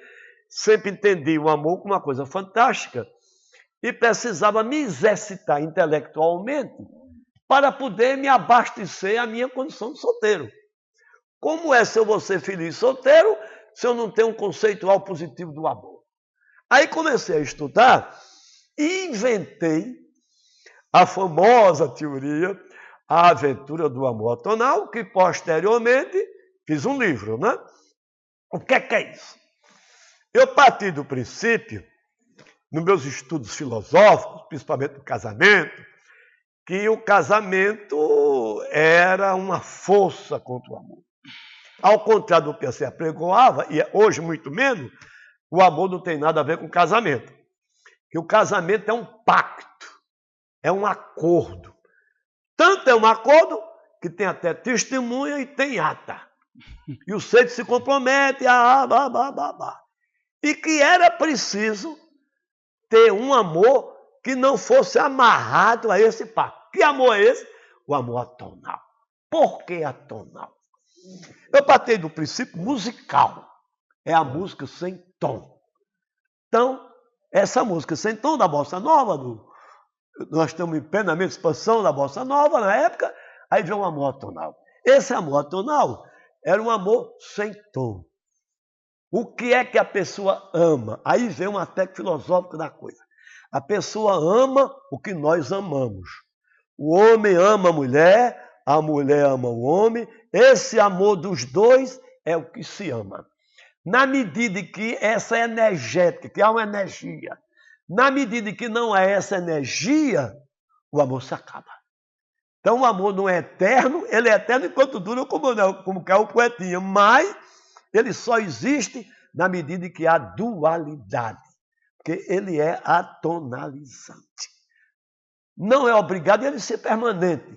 sempre entendi o amor como uma coisa fantástica e precisava me exercitar intelectualmente para poder me abastecer a minha condição de solteiro. Como é se eu vou ser feliz solteiro se eu não tenho um conceitual positivo do amor? Aí comecei a estudar e inventei a famosa teoria A Aventura do Amor Atonal, que posteriormente fiz um livro, né? O que é isso? Eu parti do princípio, nos meus estudos filosóficos, principalmente do casamento, que o casamento era uma força contra o amor. ao contrário do que se apregoava, e hoje muito menos, o amor não tem nada a ver com casamento. Que o casamento é um pacto, é um acordo. Tanto é um acordo que tem até testemunha e tem ata. E o seio se compromete, e que era preciso ter um amor que não fosse amarrado a esse pacto. Que amor é esse? O amor atonal. Por que atonal? Eu partei do princípio musical. É a música sem tom. Então, essa música sem tom da Bossa Nova, nós estamos em plenamente expansão da Bossa Nova na época, aí vem um amor atonal. Esse amor atonal era um amor sem tom. O que é que a pessoa ama? Aí vem um aspecto filosófico da coisa. A pessoa ama o que nós amamos. O homem ama a mulher ama o homem. Esse amor dos dois é o que se ama. Na medida em que essa energética, que há uma energia, na medida em que não é essa energia, o amor se acaba. Então o amor não é eterno, ele é eterno enquanto dura, como quer o poetinha, mas ele só existe na medida em que há dualidade, porque ele é atonalizante. Não é obrigado ele ser permanente,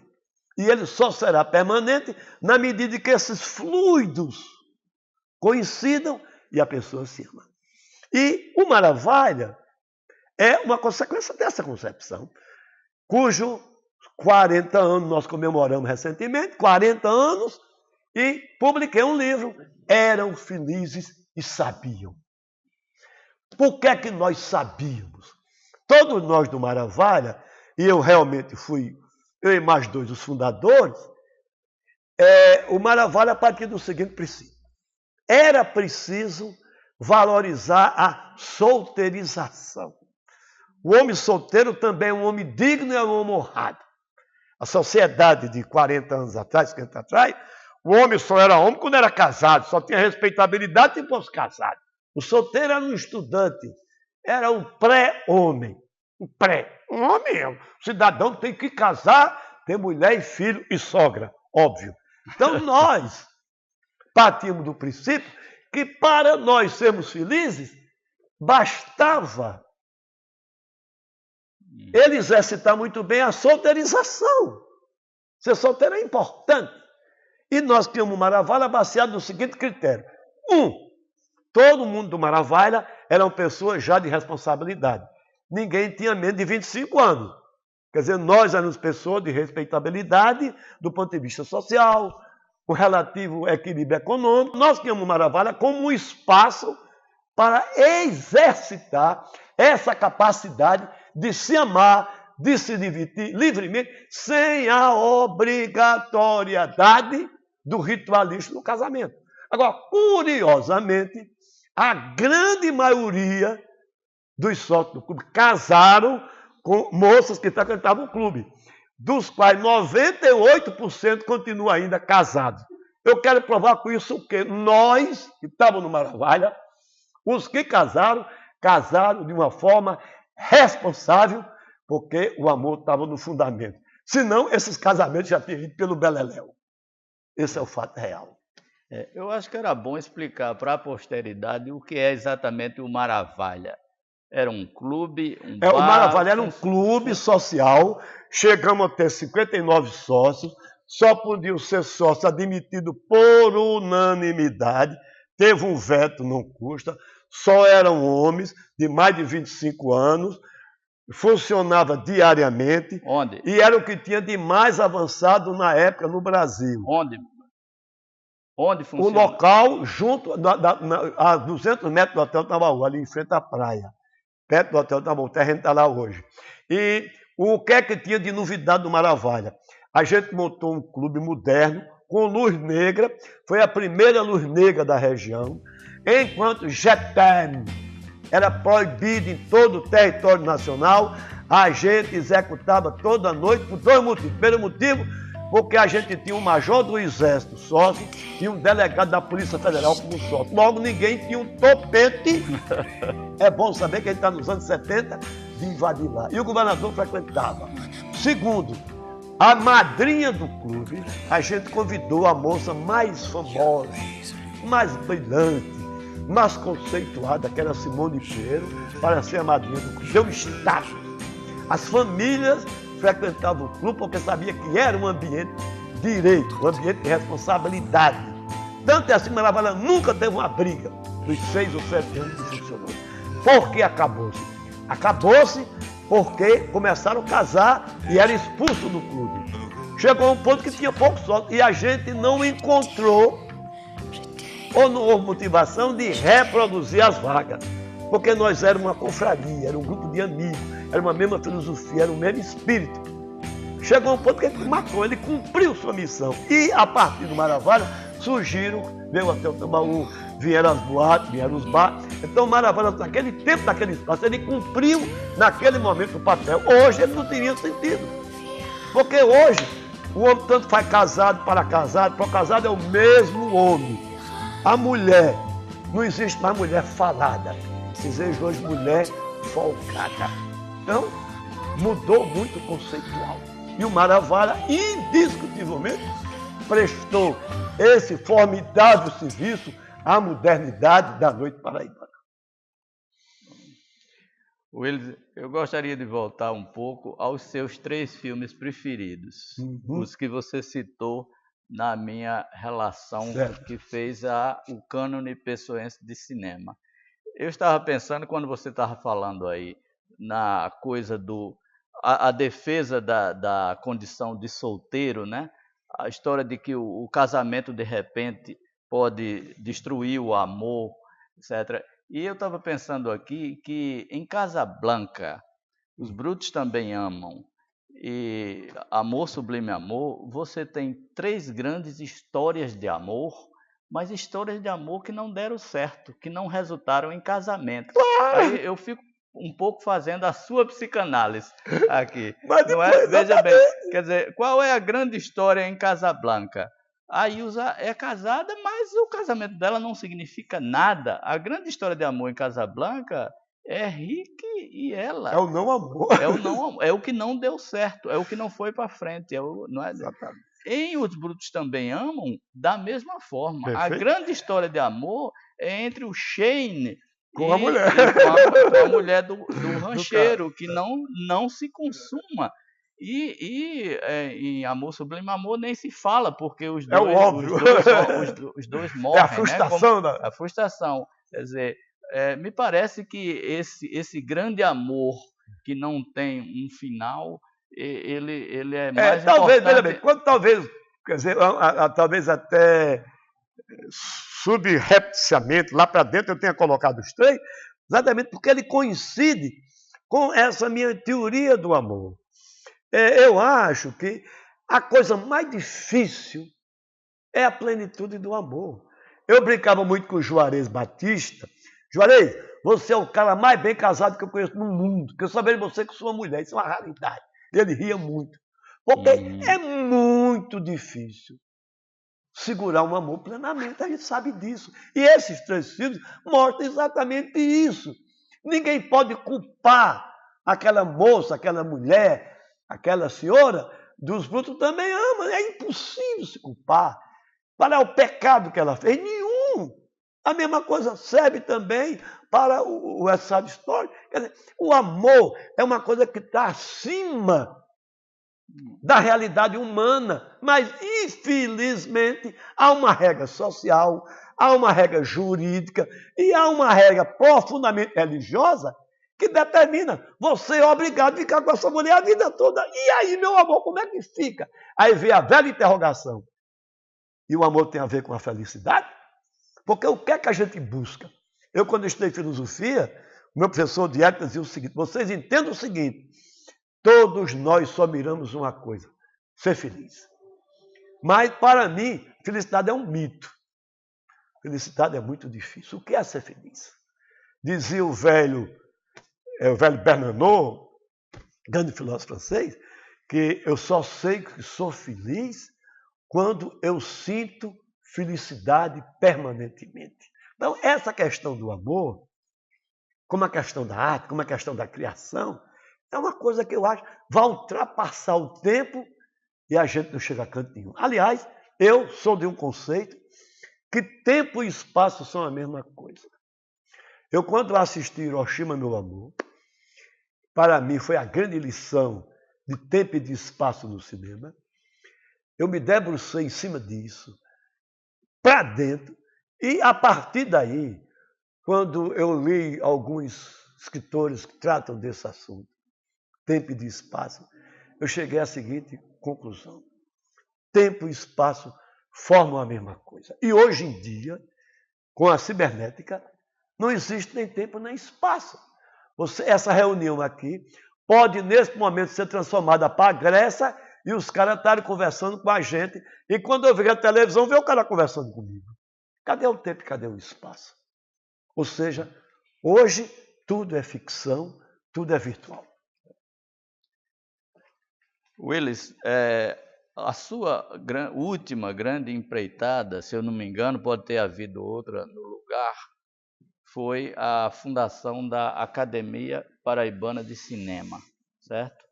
e ele só será permanente na medida em que esses fluidos coincidam e a pessoa se ama. E o Maravalha é uma consequência dessa concepção, cujo 40 anos nós comemoramos recentemente, 40 anos, e publiquei um livro, Eram Felizes e Sabiam. Por que é que nós sabíamos? Todos nós do Maravalha, e eu realmente fui, eu e mais dois, os fundadores, o Maravalha a partir do seguinte princípio. Era preciso valorizar a solteirização. O homem solteiro também é um homem digno e é um homem honrado. A sociedade de 40 anos atrás, 50 atrás, o homem só era homem quando era casado, só tinha respeitabilidade depois casado. O solteiro era um estudante, era um pré-homem. Um homem é um cidadão que tem que casar, ter mulher e filho e sogra, óbvio. Então nós partimos do princípio que para nós sermos felizes, bastava ele exercitar muito bem a solteirização. Ser solteiro é importante. E nós criamos o Maravalha baseado no seguinte critério. Todo mundo do Maravalha eram pessoas já de responsabilidade. Ninguém tinha menos de 25 anos. Quer dizer, nós éramos pessoas de respeitabilidade do ponto de vista social, com relativo equilíbrio econômico. Nós criamos o Maravalha como um espaço para exercitar essa capacidade de se amar, de se divertir livremente, sem a obrigatoriedade do ritualista no casamento. Agora, curiosamente, a grande maioria dos sócios do clube casaram com moças que frequentavam o clube, dos quais 98% continuam ainda casados. Eu quero provar com isso o quê? Nós, que estávamos no Maravalha, os que casaram de uma forma responsável, porque o amor estava no fundamento. Senão, esses casamentos já teriam ido pelo beleléu. Esse é o fato real. Eu acho que era bom explicar para a posteridade o que é exatamente o Maravalha. Era um clube, um bar... O Maravalha era um clube social, chegamos a ter 59 sócios, só podiam ser sócios admitidos por unanimidade, teve um veto, não custa, só eram homens de mais de 25 anos, funcionava diariamente. Onde? E era o que tinha de mais avançado na época no Brasil. Onde funciona? O local, junto a 200 metros do Hotel Tambaú, ali em frente à praia. Perto do Hotel Tambaú, o terreno está lá hoje. E o que é que tinha de novidade do Maravalha? A gente montou um clube moderno, com luz negra, foi a primeira luz negra da região, enquanto jetem era proibido em todo o território nacional, a gente executava toda noite por dois motivos. Primeiro motivo, porque a gente tinha um major do Exército sócio e um delegado da Polícia Federal como sócio. Logo, ninguém tinha um topete. É bom saber que a gente está nos anos 70 de invadir lá. E o governador frequentava. Segundo, A madrinha do clube, a gente convidou a moça mais famosa, mais brilhante, mais conceituada, que era Simone Pinheiro, para ser a madrinha do clube. Deu status. As famílias frequentavam o clube porque sabia que era um ambiente de direito, um ambiente de responsabilidade. Tanto é assim que Maravilha nunca teve uma briga nos 6 ou 7 anos que funcionou. Por que acabou-se? Acabou-se porque começaram a casar e era expulso do clube. Chegou a um ponto que tinha pouco sócio e a gente não encontrou ou não houve motivação de reproduzir as vagas. Porque nós éramos uma confraria, era um grupo de amigos, era uma mesma filosofia, era o mesmo espírito. Chegou a um ponto que ele matou, ele cumpriu sua missão. E a partir do Maravilha surgiram, veio até o Tambaú, vieram as boates, vieram os bares. Então o Maravilha, naquele tempo, naquele espaço, ele cumpriu naquele momento o papel. Hoje ele não teria sentido. Porque hoje o homem tanto faz casado para casado é o mesmo homem. A mulher, não existe mais mulher falada, existe hoje mulher folgada. Então, mudou muito o conceitual. E o Maravilha, indiscutivelmente, prestou esse formidável serviço à modernidade da noite paraibana. Willis, eu gostaria de voltar um pouco aos seus 3 filmes preferidos, os que você citou na minha relação que fez o cânone pessoense de cinema. Eu estava pensando, quando você estava falando aí, na coisa a defesa da condição de solteiro, né? A história de que o casamento, de repente, pode destruir o amor, etc. E eu estava pensando aqui que em Casablanca, Os Brutos Também Amam e Amor Sublime Amor, você tem 3 grandes histórias de amor, mas histórias de amor que não deram certo, que não resultaram em casamento. Aí eu fico um pouco fazendo a sua psicanálise aqui. Mas não é? Veja bem, quer dizer, qual é a grande história em Casablanca? A Ilza é casada, mas o casamento dela não significa nada. A grande história de amor em Casablanca é Rick e ela. É o não amor. É o que não deu certo, é o que não foi para frente. Não é? Exatamente. Em Os Brutos Também Amam, da mesma forma. Perfeito. A grande história de amor é entre o Shane com a mulher. com a mulher do rancheiro, que não se consuma. Em Amor Sublime Amor nem se fala, porque os dois morrem. É a frustração. Né? A frustração. Quer dizer, me parece que esse grande amor que não tem um final, ele é mais talvez, importante. Talvez até subrepticiamente, lá para dentro eu tenha colocado os 3, exatamente porque ele coincide com essa minha teoria do amor. Eu acho que a coisa mais difícil é a plenitude do amor. Eu brincava muito com o Juarez Batista. Juarez, você é o cara mais bem casado que eu conheço no mundo, que eu só vejo você com sua mulher, isso é uma raridade. Ele ria muito. Porque é muito difícil segurar um amor plenamente, a gente sabe disso. E esses 3 filmes mostram exatamente isso. Ninguém pode culpar aquela moça, aquela mulher, aquela senhora, dos brutos também ama. É impossível se culpar. Qual é o pecado que ela fez? Nenhum. A mesma coisa serve também para o West Side Story. Quer dizer, o amor é uma coisa que está acima da realidade humana, mas infelizmente há uma regra social, há uma regra jurídica e há uma regra profundamente religiosa que determina, você é obrigado a ficar com essa mulher a vida toda. E aí, meu amor, como é que fica? Aí vem a velha interrogação. E o amor tem a ver com a felicidade? Porque o que é que a gente busca? Eu, quando estudei filosofia, o meu professor de ética dizia o seguinte, vocês entendam o seguinte, todos nós só miramos uma coisa, ser feliz. Mas, para mim, felicidade é um mito. Felicidade é muito difícil. O que é ser feliz? Dizia o velho Bernanos, grande filósofo francês, que eu só sei que sou feliz quando eu sinto felicidade permanentemente. Então, essa questão do amor, como a questão da arte, como a questão da criação, é uma coisa que eu acho vai ultrapassar o tempo e a gente não chega a canto nenhum. Aliás, eu sou de um conceito que tempo e espaço são a mesma coisa. Eu, quando assisti Hiroshima, meu amor, para mim foi a grande lição de tempo e de espaço no cinema. Eu me debrucei em cima disso, para dentro, e a partir daí, quando eu li alguns escritores que tratam desse assunto, tempo e de espaço, eu cheguei à seguinte conclusão. Tempo e espaço formam a mesma coisa. E hoje em dia, com a cibernética, não existe nem tempo nem espaço. Essa reunião aqui pode, nesse momento, ser transformada para a Grécia e os caras estarem conversando com a gente. E quando eu ver a televisão, ver o cara conversando comigo. Cadê o tempo e cadê o espaço? Ou seja, hoje tudo é ficção, tudo é virtual. Willis, a sua última grande empreitada, se eu não me engano, pode ter havido outra no lugar, foi a fundação da Academia Paraibana de Cinema, certo?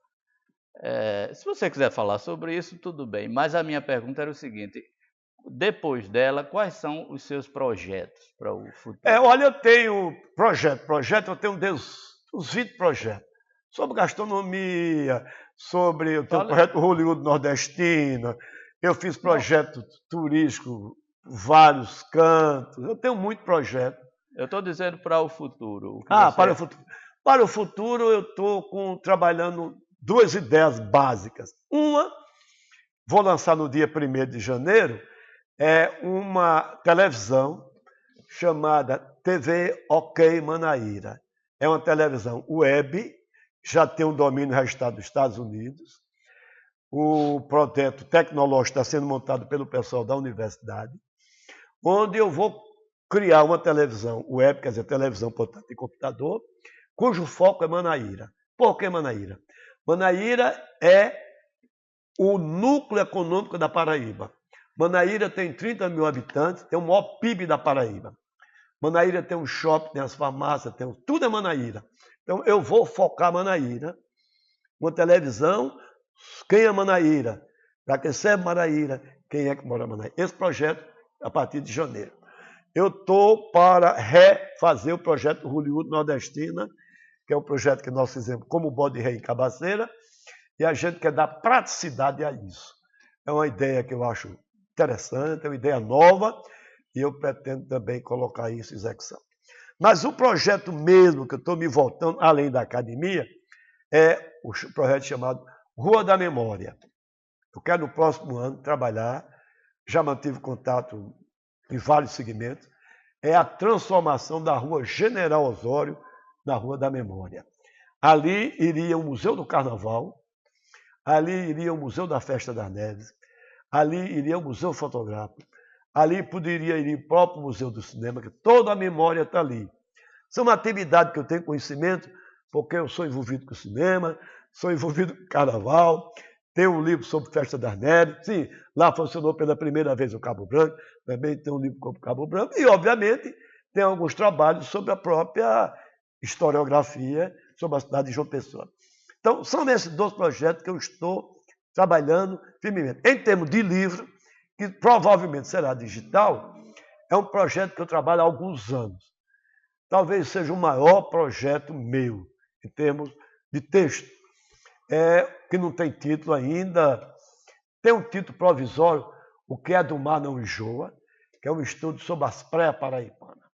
Se você quiser falar sobre isso, tudo bem, mas a minha pergunta era o seguinte, depois dela, quais são os seus projetos para o futuro? Olha, eu tenho eu tenho uns 20 projetos, sobre gastronomia, eu tenho o projeto Hollywood Nordestina, eu fiz projeto turístico, vários cantos, eu tenho muito projeto. Eu estou dizendo para o futuro. Para o futuro. Para o futuro, eu estou trabalhando 2 ideias básicas. Uma, vou lançar no dia 1º de janeiro, é uma televisão chamada TV OK Manaíra. É uma televisão web, já tem um domínio registrado dos Estados Unidos. O projeto tecnológico está sendo montado pelo pessoal da universidade, onde eu vou criar uma televisão web, quer dizer, televisão portátil e computador, cujo foco é Manaíra. Por que Manaíra? Manaíra é o núcleo econômico da Paraíba. Manaíra tem 30 mil habitantes, tem o maior PIB da Paraíba. Manaíra tem um shopping, tem as farmácias, tudo é Manaíra. Então, eu vou focar Manaíra, uma televisão, quem é Manaíra, para quem serve Manaíra, quem é que mora em Manaíra. Esse projeto, a partir de janeiro. Eu estou para refazer o projeto Hollywood Nordestina, que é um projeto que nós fizemos como Bode Rei em Cabaceira, e a gente quer dar praticidade a isso. É uma ideia que eu acho interessante, é uma ideia nova, e eu pretendo também colocar isso em execução. Mas o projeto mesmo que eu estou me voltando, além da academia, é o projeto chamado Rua da Memória. Eu quero no próximo ano trabalhar, já mantive contato em vários segmentos, é a transformação da Rua General Osório na Rua da Memória. Ali iria o Museu do Carnaval, ali iria o Museu da Festa das Neves, ali iria o Museu Fotográfico, ali poderia ir o próprio Museu do Cinema, que toda a memória está ali. Isso é uma atividade que eu tenho conhecimento, porque eu sou envolvido com o cinema, sou envolvido com o Carnaval, tem um livro sobre Festa das Neves. Sim, lá funcionou pela primeira vez o Cabo Branco. Também tem um livro sobre o Cabo Branco. E, obviamente, tem alguns trabalhos sobre a própria historiografia, sobre a cidade de João Pessoa. Então, são esses 2 projetos que eu estou trabalhando firmemente. Em termos de livro, que provavelmente será digital, é um projeto que eu trabalho há alguns anos. Talvez seja o maior projeto meu, em termos de texto. Que não tem título ainda, tem um título provisório, O que é do Mar Não Enjoa, que é um estudo sobre as praias paraibanas.